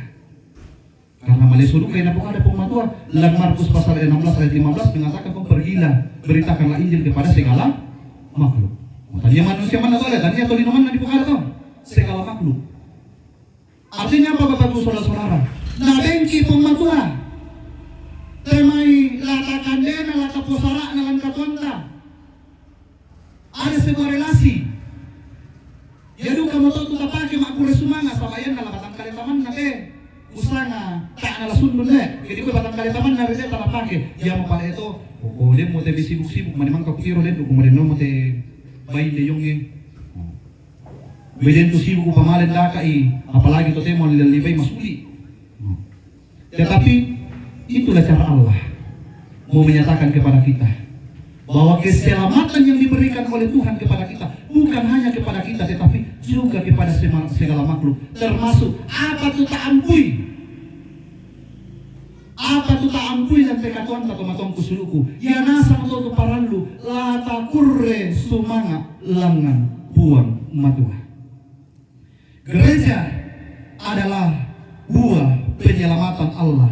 Karena malisuru kayo na po kada pong matua. Lang Markus pasal 16 ayat 15 mengatakan kung pergilah beritakanlah Injil kepada segala makhluk. Tanya manusia mana to, tanya tolino man na di po kada to. Segala makhluk. Artinya apa Bapak Ibu saudara-saudara? Nabengki pong matua. Temay lata kandena, lata posara na lang katonta. Ada sebuah relasi. Yadu kamu tahu tu tapake makure sumanga sama yan na batang kali taman na usanga tak na lasundon jadi ko batang kali taman na rete tapake ya mo pala ito o le mo te bisibuk-sibuk manimang kapiro le ko mo mo te baile yung beden tu sibuk pamalan dakai apalagi to te mo lilibay masuli. Tetapi itulah cara Allah mau menyatakan kepada kita bahwa keselamatan yang diberikan oleh Tuhan kepada kita bukan hanya kepada kita tetapi juga kepada segala makhluk, termasuk apa tu tak ampui dan tekatuan atau matong kusuluku ya nasa mo tu paranlu lata kurre sumanga langan buang matua. Gereja adalah buah penyelamatan Allah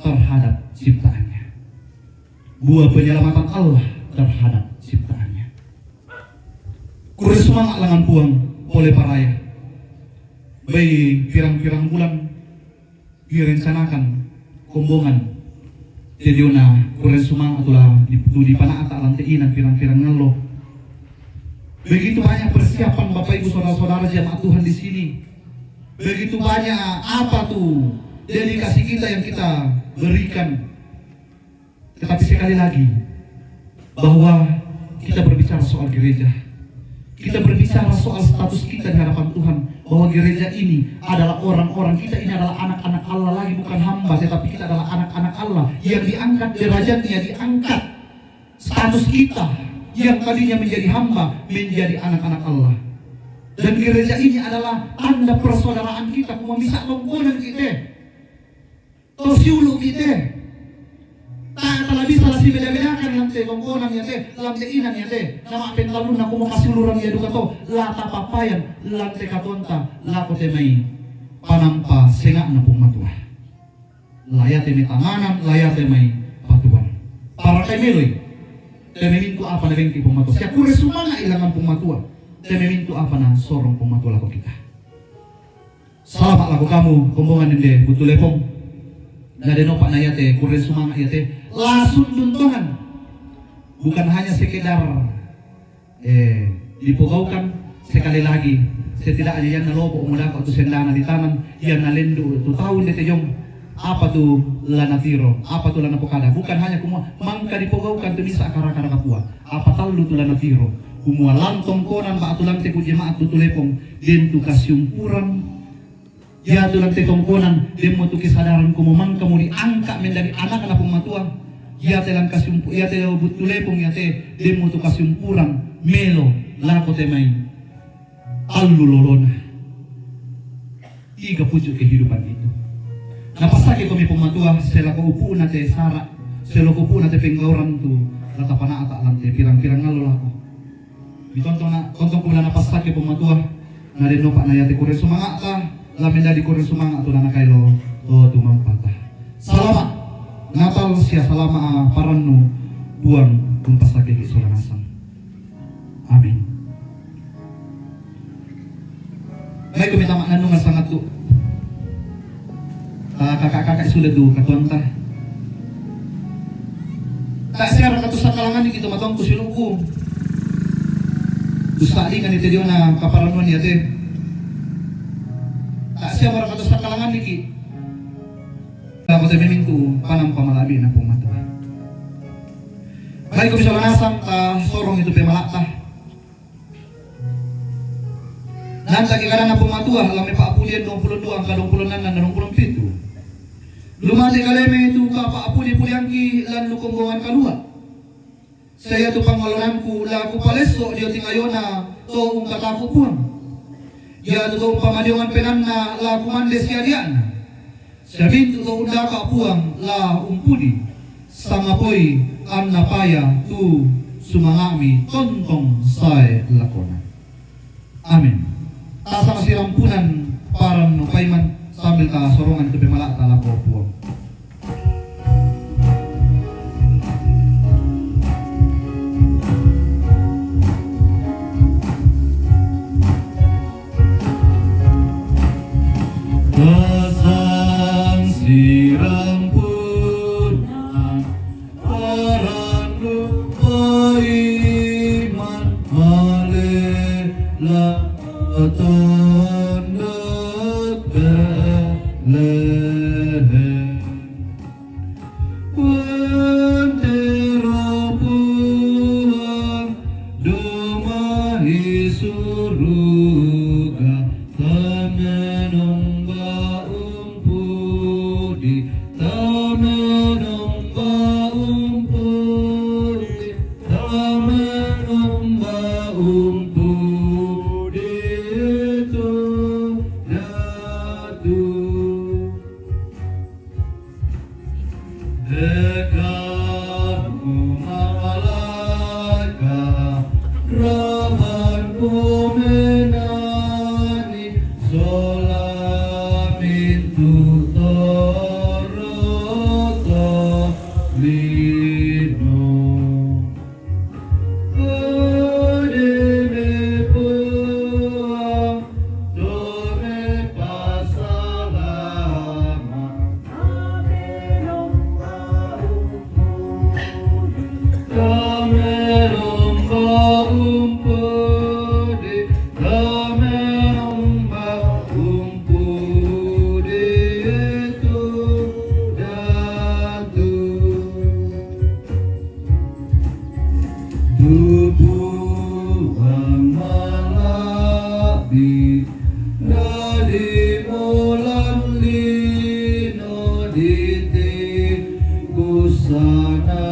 terhadap ciptaannya, buah penyelamatan Allah terhadap ciptaannya. Kurre sumanga langan buang oleh paraya. Baik pirang-pirang bulan direncanakan kombongan. Jadi na kurang sumang atulah di panah tak lantainan pirang-pirang ngalo. Begitu banyak persiapan Bapak Ibu saudara-saudara jemaat Tuhan di sini. Begitu banyak apa tuh dedikasi kita yang kita berikan. Tetapi sekali lagi bahwa kita berbicara soal gereja. Kita berbicara soal status kita di hadapan Tuhan, bahwa gereja ini adalah orang-orang kita, ini adalah anak-anak Allah lagi, bukan hamba, tetapi kita adalah anak-anak Allah yang diangkat derajatnya, diangkat status kita yang tadinya menjadi hamba menjadi anak-anak Allah. Dan gereja ini adalah tanda persaudaraan kita, kuma bisa longkonan kita, tosiulu kita. Tak bisa lah si beda-bedakan yang te longkonan ya te, lantai inan ya te, nama pentalun na kumo kasuluran ya duka to, lata papayan, lantai katonta, lako te may panampa senga na pumatua. Layate may tanganan, layate may patuan. Para kay Meloy, tememinto apa na bengki pumatua. Siya kure sumanga ilangan pumatua, tememinto apa na sorong pumatua lako kita. Salamat lako kamu, kumbungan ninde, butulepong. Nadeno pak na yate, kure sumanga yate, langsung duntungan. Bukan hanya sekedar dipugaukan sekali lagi. Setidaknya yang nalopo umudako tu sendana di taman, yang nalendo tu tahun dete yung apa tu lanatiro, apa tu lanapokada. Bukan hanya kumua mangka dipugaukan tu bisa akara-akara kapua. Apa talu tu lanatiro. Kumua lantong konan ba atulang te ku jemaat tu tulepong den tu kasyumpuran. Ya tulang te tongkonan demo tu kesadaran kumu mangka mo diangkat menjadi anak-anak pematua. Ya telang kasumpu, ya te butulepong ya te demo tu kasumpuran melo lako te may alulolona. Tiga pucuk kehidupan itu. Napasake kami pematua sela ko upu na te sara, sela ko upu na te penggauran tu latapana ata lante pirang-pirang ngalo lako. Ditonton na kontong ko na napasake pematua na deno pa na ya te kore sumanga ka. Lamin dari kurang sumang atau nana kailo to tumampata. Salamat Natal sia salama paranu buang kumpas lagi di sorangasang. Amin. Baik kami tamak nanungan sangat tu. Kakak-kakak sudah tu katuan tah. Tak siapa katu sakalangan di kita matang kusiluku. Usali kan itu dia na kaparanuan ya teh. tak siya marakato sa kalangan niki. Ako sa miminto, panang pamalabi na pumato. Baik ko bisa manasang sorong itu pemalakta. Nanti kita na pumatuah, lami paapulian 22 ang ka-26 na 27. Lumati kaleme itu ka paapuli-pulian ki lan lukumbongan kalua. Saya tu pangalonan ku laku paleso dia tingayon na to kataku pun. Ya tu pamadiongan penan na laku mandes ya diana. Sabi tu unda ka puang la umpudi. Sangapoi an napaya tu sumangami tontong say lakona. Amin. Tasang sirampunan parang nupaiman sambil sorongan itu pemalak talako puang. Tasang sirampunan parang nupaiman malela tanda leher wendera puang domahi suruga tamenomba umpudi tamenomba umpudi tamenomba umpudi itu datu dekatmu malaikat rahmatmu menani solamintu toroto lino odeme puang dome pasalama Tameromba umpudi, tameromba umpudi itu datu. Tubuhan malabi, dari mulan lino diti kusanan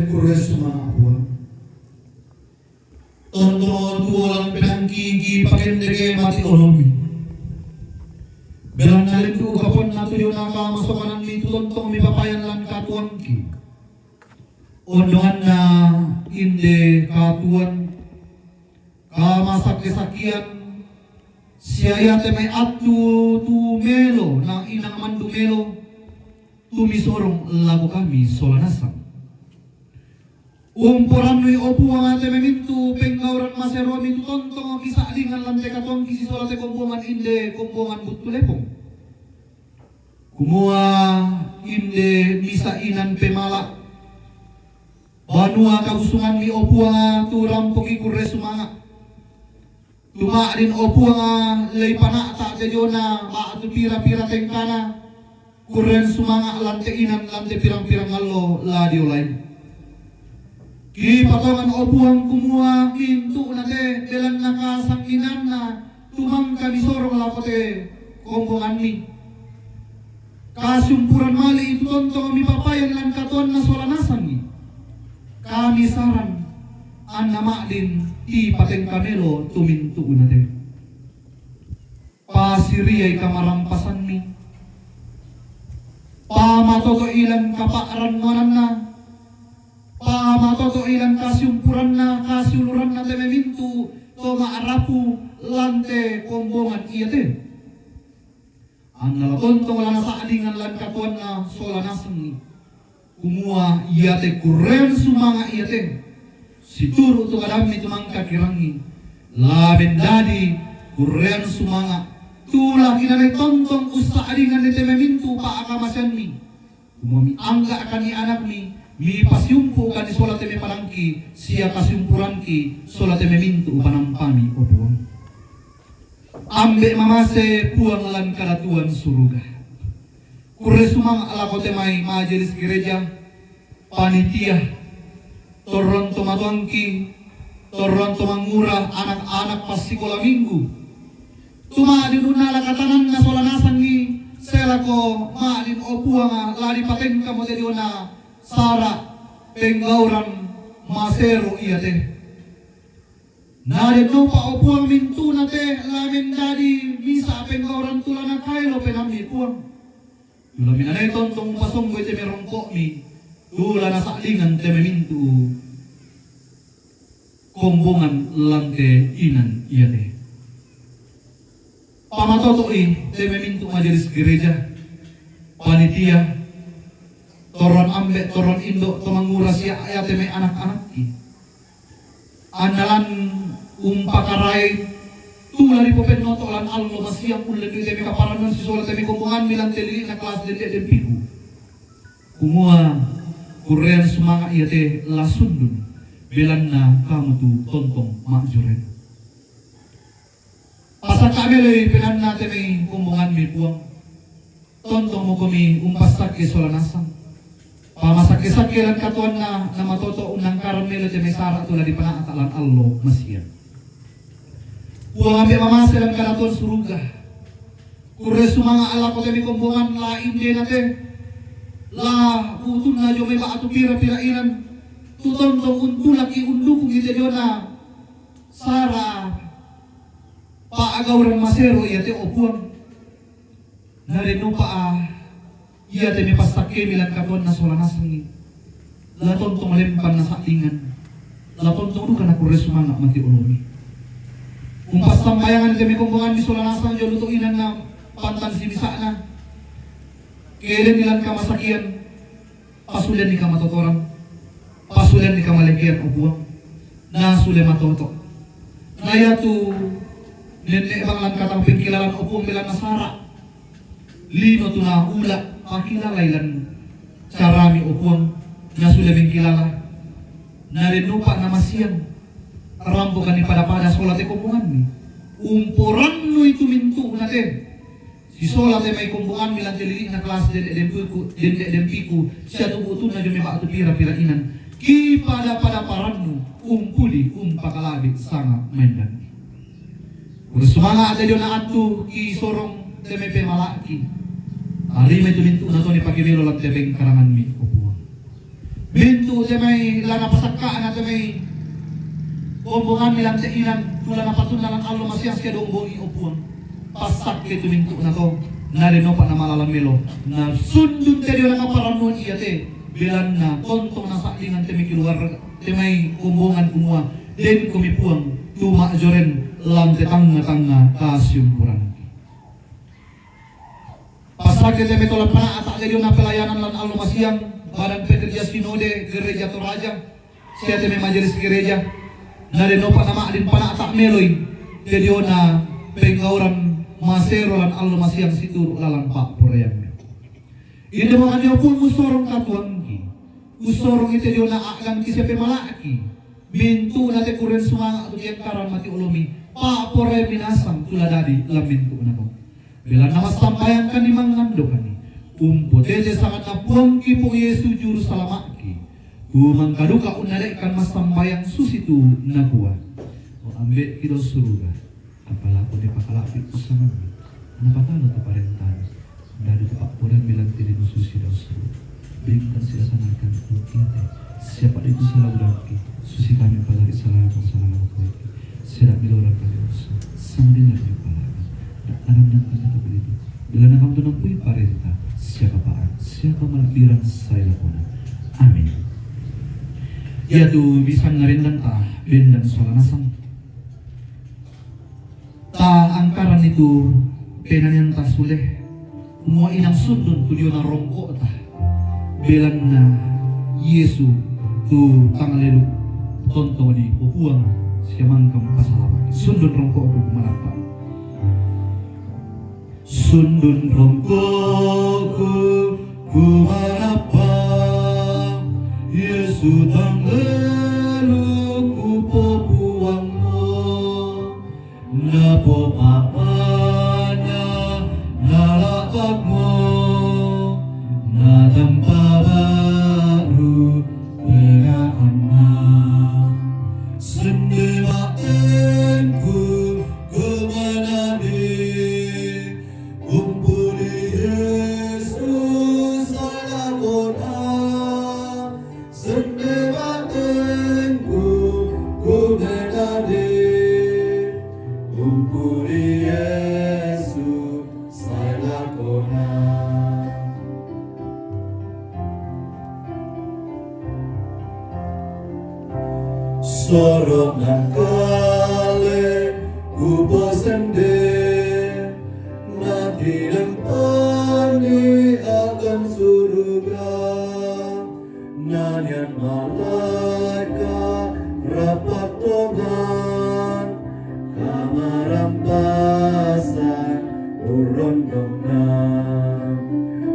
Kurre sumapuan. Tonton tulang penangkigi pakendege mati olomi. Belang nalim tu kapon na tuyo na kamasukanan ni tulontong mi papayan lan katuangki. Ondongan na inde katuan kamasak-sakian siya te may atu tu melo na inang mandumelo tumisorong lago kami solanasang. Umpuran nui opuang ate memintu penggauran masero mintu tontong kisa dengan lantai katong kisi solate kompongan inde kompongan butulepong. Kumua inde misa inan pemala. Banua kausungan mi opuang turam poki kurre sumanga. Tuma din opuang lay pana ta jona ba atu pira-pira tengkana. Kurren sumanga lantai inan lantai pirang-pirang allo la diulain. Ki patongan opuang kumua mintu nate belan nakasanginan na tumang kami sorong lakote kombongan mi. Kasumpuran mali itu tontong mi papayan lan katuan na solanasan mi. Kami saran an nama din ti pateng kamelo tumintu nate. Pasiriyay kamarampasan mi. Pamatoto ilan kapaaran manan na. Pamatoto ilan kasyumpuran na kasyuluran na tememintu to maarapu lante kombongan iyate. Ang nalatonto wala na sa alingan lan katuan na solanasan ni. Kumua iyate kurren sumanga iyate. Situro to kadami tumang kakirangi. Laben dadi kurren sumanga. Tula kinanay tontong usa alingan ni tememintu paakamasan mi. Kumua mi angga akan ni anak mi. Mi pasyumpu kan solate me palangki siya kasyumpuran ki solate me mintu panampami o buang. Ambe mamase puang lan karatuan suruga. Kurre sumang alakote may majelis gereja panitia toron tomatuangki toron tomangura anak-anak pas sekolah minggu. Tuma dinunala katanan na solanasan ni selako maalin o buang lari pateng kamo na Sara penggauran masero iya teh. Nade no pa opuang mintu na teh lamin dadi misa penggauran tulana kailo penami puang. Tulamin anay tontong pasong gue teme rongkok mi. Tulana saklingan teme mintu. Kombongan lante inan iya teh. Pamatotoi teme mintu majelis gereja. Panitia toron ambek toron indo tomangura siya ayate may anak-anak ki. Andalan umpakaray tula di popen noto lan alno masiyang ulan di temi kaparanon si sola temi kumbungan milang telili na kelas dende den piku. Kumua kurren sumanga iyate lasundun belan na kamu tu tontong makjuren. Pasak kami loy penan na temi kumbungan mi puang. Tontong mo kami umpasak ke sola nasang. Pamasakit-sakiran katuan na matoto unang karamelo di may sara tula di panakatalan allo masyan. Uang ambil mamasilan karatuan suruga. Kurre sumanga ala ko temi kumbungan la inde nate. La utun na jo may baatu pira-pira inan. Tutontong untulaki undukong ite na sara paagawran masero iyate opuang. Narino iya temi pastake milan katuan na solanasan ni. Laton tong malempan na saklingan. Laton tong duka na kurre sumanga mati ulomi. Kung pastambayangan temi kumbungan di solanasan jo lutuinan na pantan sinisa na. Kailan nilan ka masakian. Pasulan ni ka matotoran. Pasulan ni ka malekian o buwang. Nasule matoto. Naya tu nene bang lan katang pingkilalan o buwang milan nasara. Lino tu na ula. Pakilala ilan carami upuang na sulaming kilala narinupa na masiyang rambo ka ni pada solate kumbungan ni umpuran no itu mintu natin si solate may kumbungan milang tilili na kelas den piku siya tubuto na jumiba ito pira-pira inan ki pada paran no umpuli pakalabit sanga mendan sumanga ada yun na atu ki sorong temepe malaki. Ari may tumintu na to ni pagimilo lang tebeng karangan mi upuan. Bintu te may lana pasakkaan na te may kumbungan nilang te inan tula na patunalan allo masiyas ke dongbong upuan. Pasak ke tumintu na to narino pa na malalamilo na sundun te diyo na kaparanon iya te bilan na tontong na saklingan te may kiluar te may kumbungan kumuha den kumipuang tuma joren lang te tanga-tanga kasyumpuran. Pasag de metola pana atak de na pelayanan lan allo masiyang badan pekerja sinode gereja Toraja siya teme majelis gereja na rin no panama din pana tak meloy jadi ona pengauran masero lan allo masiyang situ lalang pak porayam ini mga niyo pun musorong katuang usorong ito diyo na akan kisya pemalaki mintu na te kuren sumanga at yan karan mati ulomi pa porayam minasang tuladadi lam mintu na ko bila namas tampayan kan ni mangando kani tete sangat napuang ki po Yesu juru salamaki umang kaduka unalek kan mas tambayang susitu na kuwa o ambe kito suruga apala ko di pakalapit usama napakalo to parentan dari pak porayam bilang tiri susi daw suruga bingkan sila sanakan kita siapa itu salah berarti susi kami palari salah ko sira milorang kami uso sama dinner di palaga aram ng kanya begitu bila nakam to ng puy parenta siapa paan siapa malakbiran sa ilakuna amin ya tu bisa ngarindan ta bendan solanasang ta angkaran itu penanyan ta suleh mo inang sundon tudio na rongko ta bilang na Yesu tu tangalelu tonto di upuang siyamang kampasalamat sundon rongko ako kumalapa sundon rongko ku kumalapa Yesu tangalelu ku popuang mo na popapanya nalapag mo Nadampa baru pengaan na sendewaanku kemanade umpuli Yesus alakona sendewaanku kemanade umpuli Yesus alakona sorok nan kale kubo sende mati dempani akan surga nyanyian malaikat rapat Tuhan kamarampasan urondongan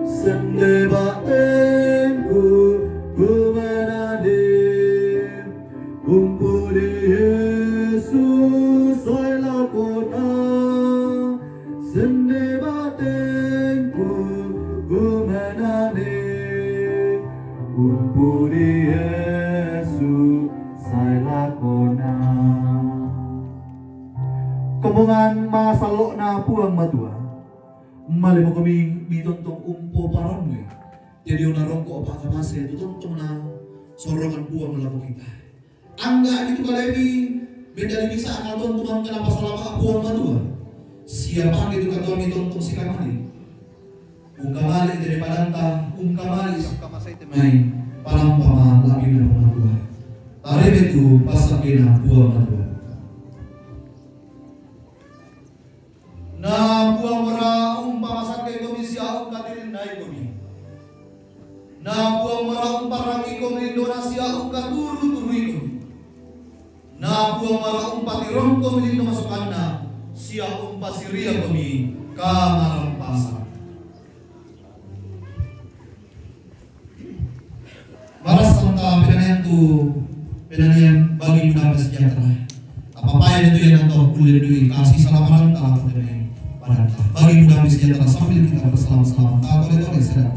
sende batenku kumanade umpuli Yesus ay lakona sende batenku kumanade umpuli Yesus ay lakona Kembungan masalok na puang matua mali mo kami mitontong umpo paron mo jadi unarong ko apa kamase itu tontong na sorongan puang laku kita angga itu kalebi beda bisa ngaton tuang kenapa selama puang matua siapa itu katuan mitontong si kamali ungkamali dari padanta ungkamali main palampama lagi na matua tarib itu pasakina puang matua na buang mera umpama sakay komisi aong katirin na ikomi na buang mera umparang ikomi donasi aong katuru-turu ikomi na buang mera umpatirong komi dito masukan na siya umpasiria komi kamarampasan maras samanta pinanayan bagi muda sejahtera apa-apa itu yang nanti kuliah duit kasih salaman tak apa bagi mudah sejahtera sambil kita bersama-sama tak boleh sedang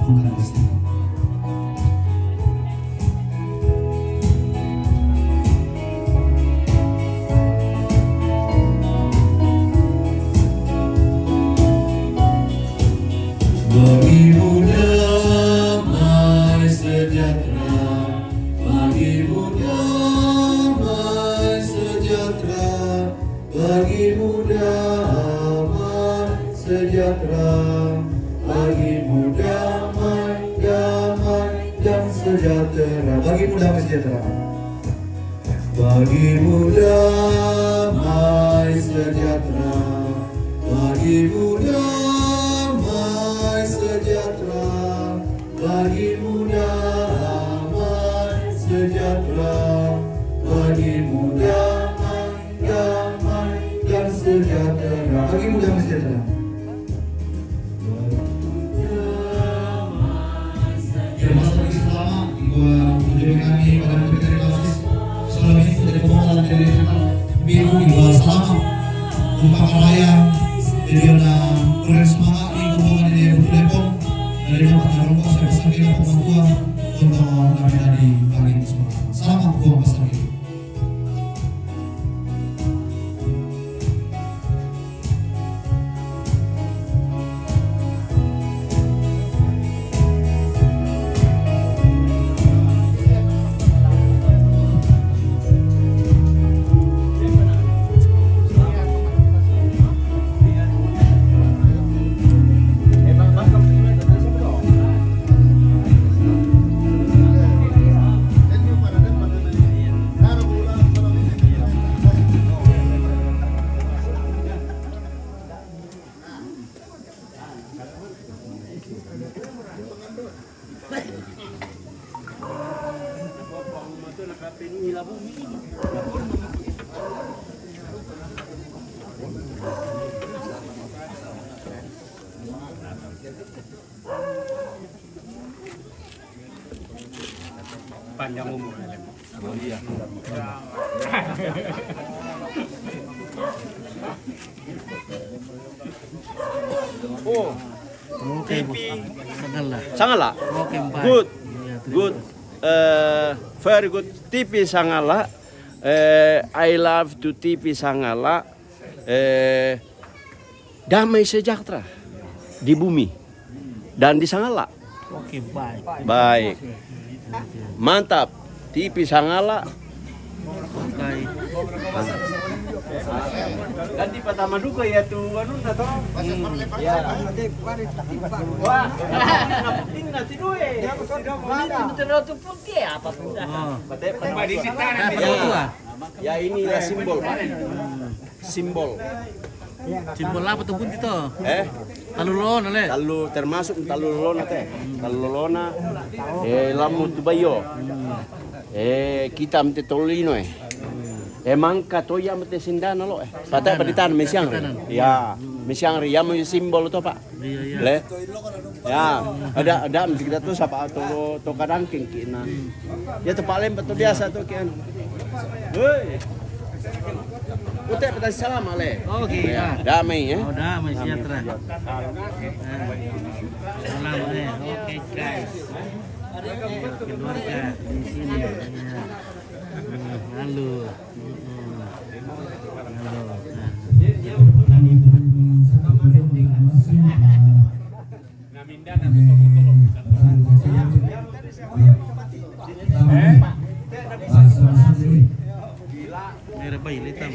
bukan pasti bagi muda mai sejahtera bagi muda mai sejahtera bagi muda sejahtera bagimu damai dan sejahtera bagimu damai sejahtera bagimu damai sejahtera bagimu damai sejahtera bagimu damai sejahtera bagimu damai, damai dan sejahtera. Bagimu damai sejahtera. Ya, Mas lagi selama tujuan kami pada memberikan basis selama itu dari pemohon dari minggu di bawah selama tumpah raya jadi ada kurang semangat di hubungan di Depok dari tempat rokok sampai sakit pemangkuan untuk kami tadi pagi ini semua. Selamat buang pas lagi. Panjang umur. Oh iya. Oh, Okay, TV. Sangala. Sangala. Okay, bye. Good, Yeah, good, very good. TV Sangala. I love to TV Sangala. Damai sejahtera di bumi dan di Sangala. Okay, bye. Baik, mantap. TV Sangala. Okay. Dan di Pertama Duka ya tuh anu nato. Ya. Wah, penting nanti duwe. Oh. Ya. Ya inilah simbol, Pak. Simbol. Simbol apa tuh pun itu? Talulon, ale. Talu termasuk talulona teh. Talulona lamu tubayo. Kita mte tolino emang katoya mte sindana lo Pata paditan mesiang. Ya, mesiang ya mo simbol to, Pak. Iya, iya. Le. Ya, ada mesti kita tuh sapa to kadang kina. Ya to paling betul biasa tuh kian. Hei. Utek petas salam ale. Oke, Ya, ah. damai ya. Oh, damai sejahtera. Salam, Oke, guys. Keluarga di sini. Ya. Halo. Halo. Merah bayi hitam.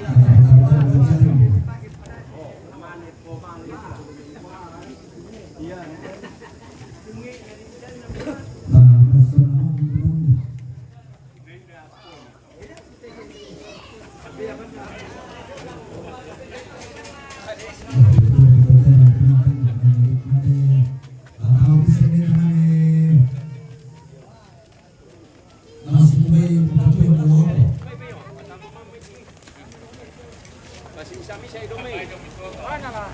Masih bisa misa idomai. Mana lah?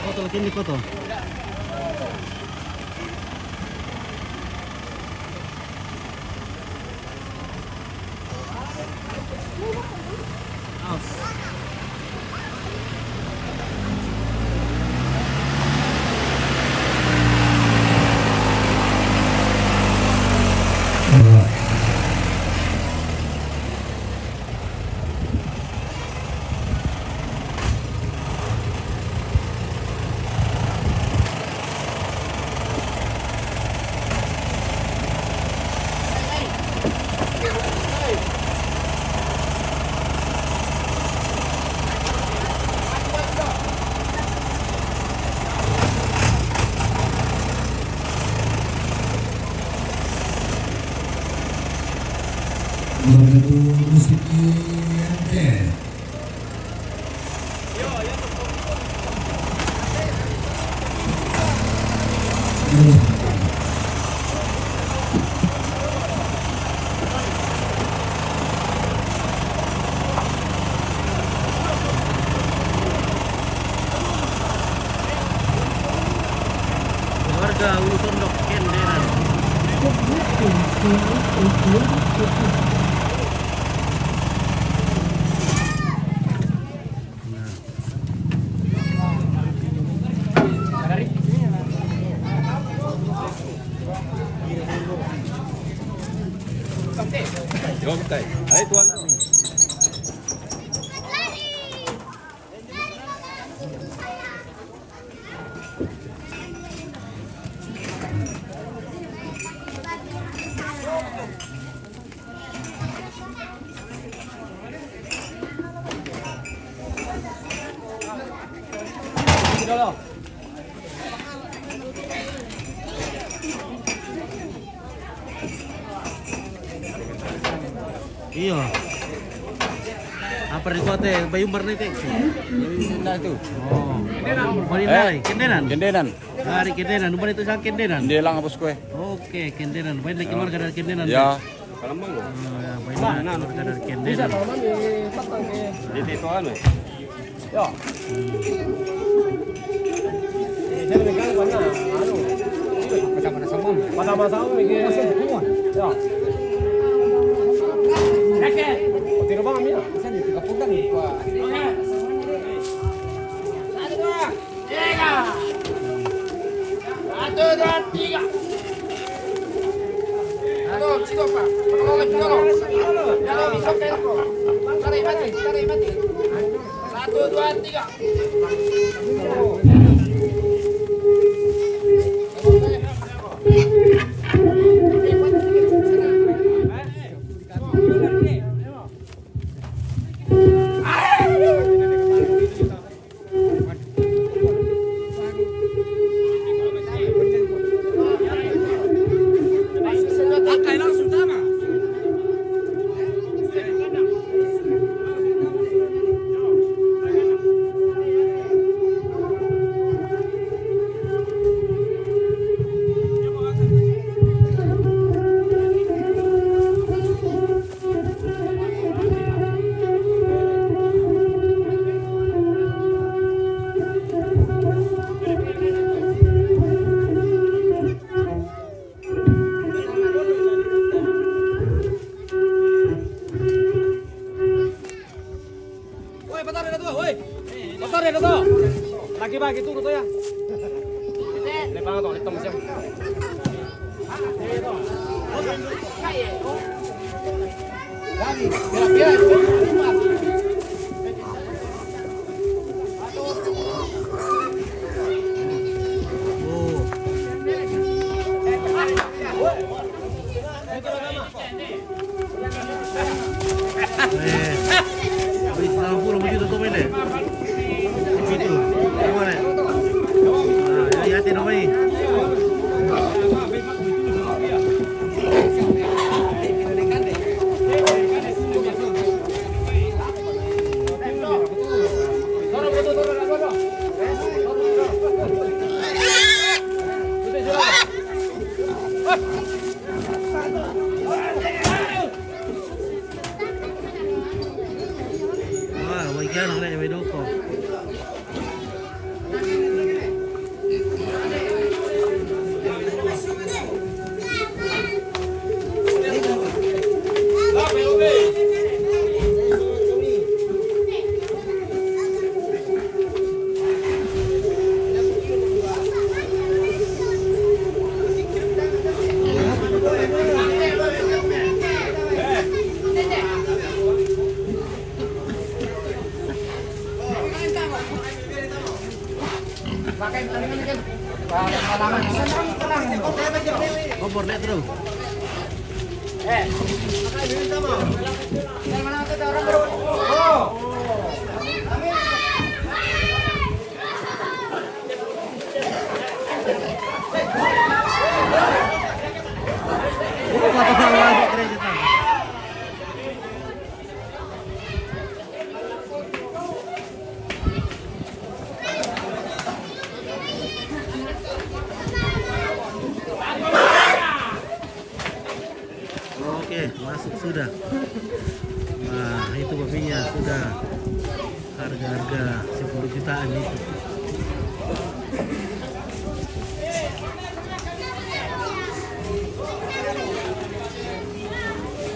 Foto lagi ini foto. Lagu musiki Ante. Warga Ulu Tondok Kenderan. Iya. Apa di kota Bayumbar nih teh? Nah itu. Oh. Kenderan, kenderan. Kenderan. Hari kenderan, umpan itu sang kenderan. Dia lang hapus kue. Oke, kenderan. Baik lagi keluarga dari kenderan. Ya. Baik keluarga dari kenderan. Di titoan weh. Lagi bagi tuh ya. Lepas tu hitam siap. Kompor lihat terus. masuk sudah. Nah, itu babinya sudah. Harga-harga 10 jutaan itu.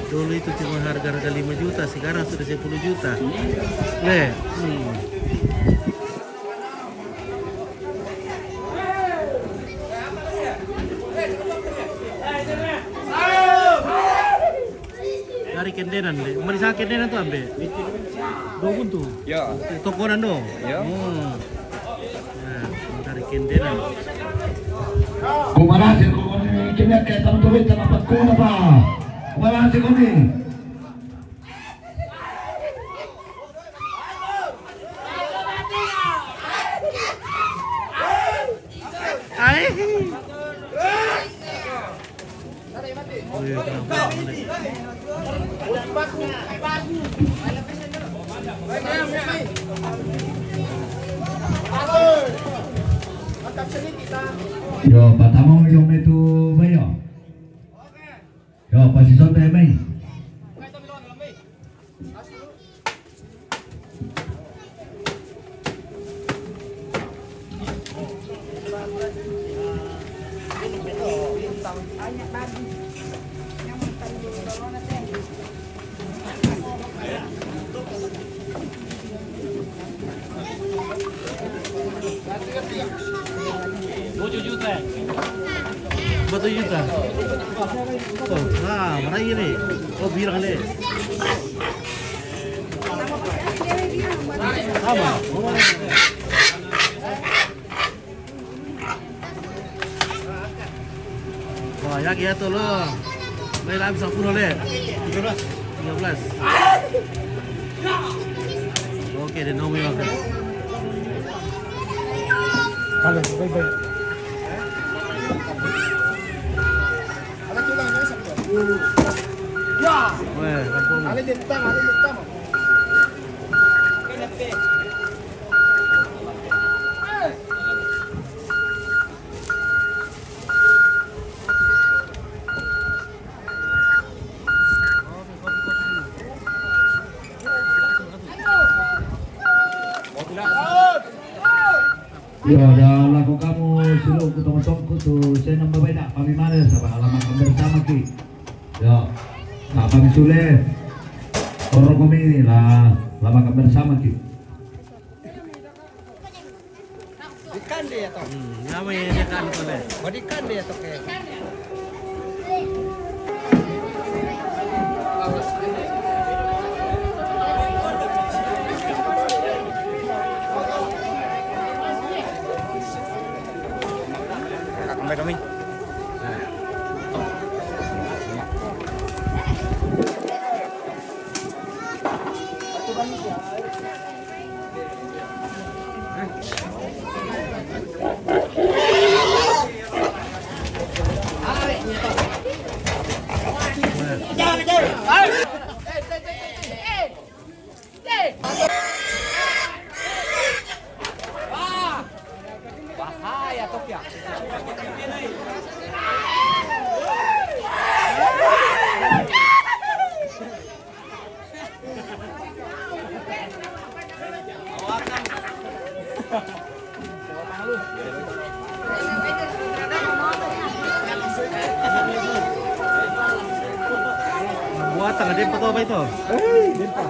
Dulu itu cuma harga-harga 5 juta, sekarang sudah 10 juta. Dari kendenan deh. Merisa kendenan tuh ambil. Dogun tuh. Ya. Tokonan dong. Ya. Nah, dari kendenan. Kumarasi ko kung kinyak kaya tanong tuloy sa mapagkuna pa. Kumarasi ko ni. Ay! Oh, iya, kenapa? Yo, patamo yung may tu bayo. Yo, pasison tayo may. Betul juta. Oh, nah, mana ini? Oh, bilang deh. Sama. Banyak ya tuh lo. Main habis 10 deh. 13. Oke, deh nomor oke. Kalau baik-baik. Weh, kampung. Yo, dah laku kamu siluk ku tong-tongku tu saya nambah baik nak kami mana sama alamat kami bersama ki. Yo, tak kami sulit. Orang kami ni lah lama kami bersama ki. Ikan dia toh. Namanya dia kan tuh deh. Ikan dia toh kayak. Kakak kami. Bahaya toh ya. Buatan ada foto apa itu? Dimpa.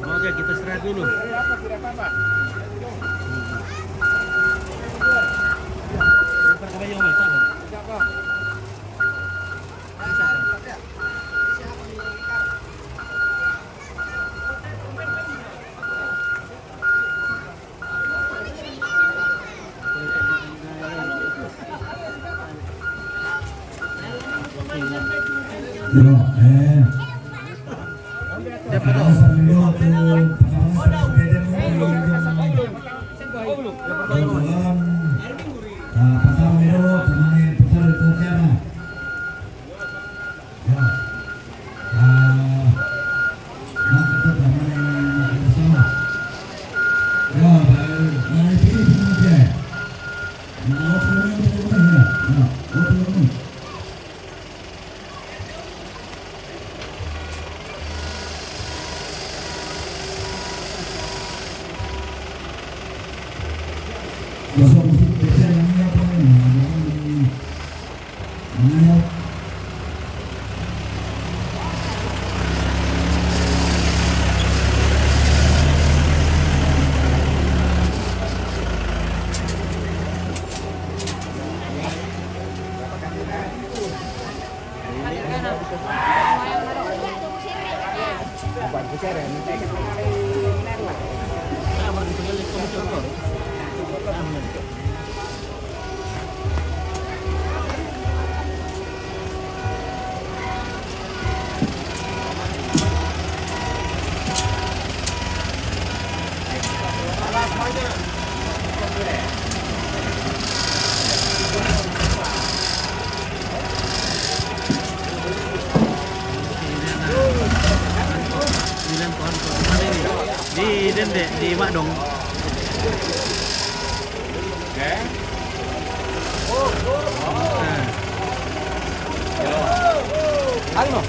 Oke, kita istirahat dulu. Lempar ke bayang, Mas. Siapa? Yo, Siapa tuh? yo tu Ya, Masuk musik kecil ini apa ini? Ini di Dende di Makdong. Ano?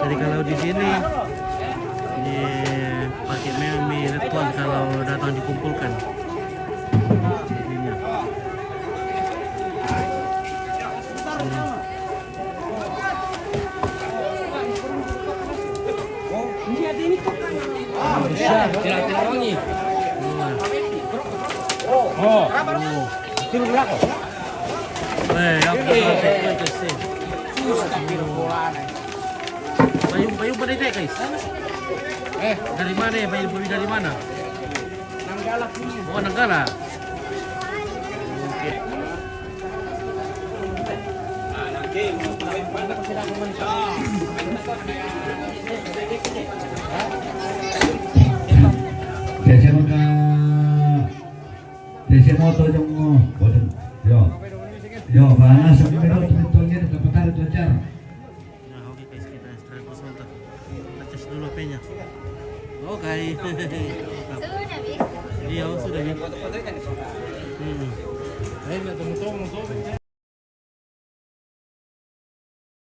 Jadi kalau di sini pakai mie ritual kalau datang dikumpulkan. Jadinya. Tidak wangi. Tiru belakang. Bayung pada itu guys. Dari mana ya? Bayung dari mana? Nanggala sini. Oh, Nanggala. Desi moto jong boten. Yo, panas sampai betul-betulnya dapat itu ajar. Nah, oke guys, kita istirahat sebentar. Atas dulu HP-nya. Oke. Iya, sudah ya.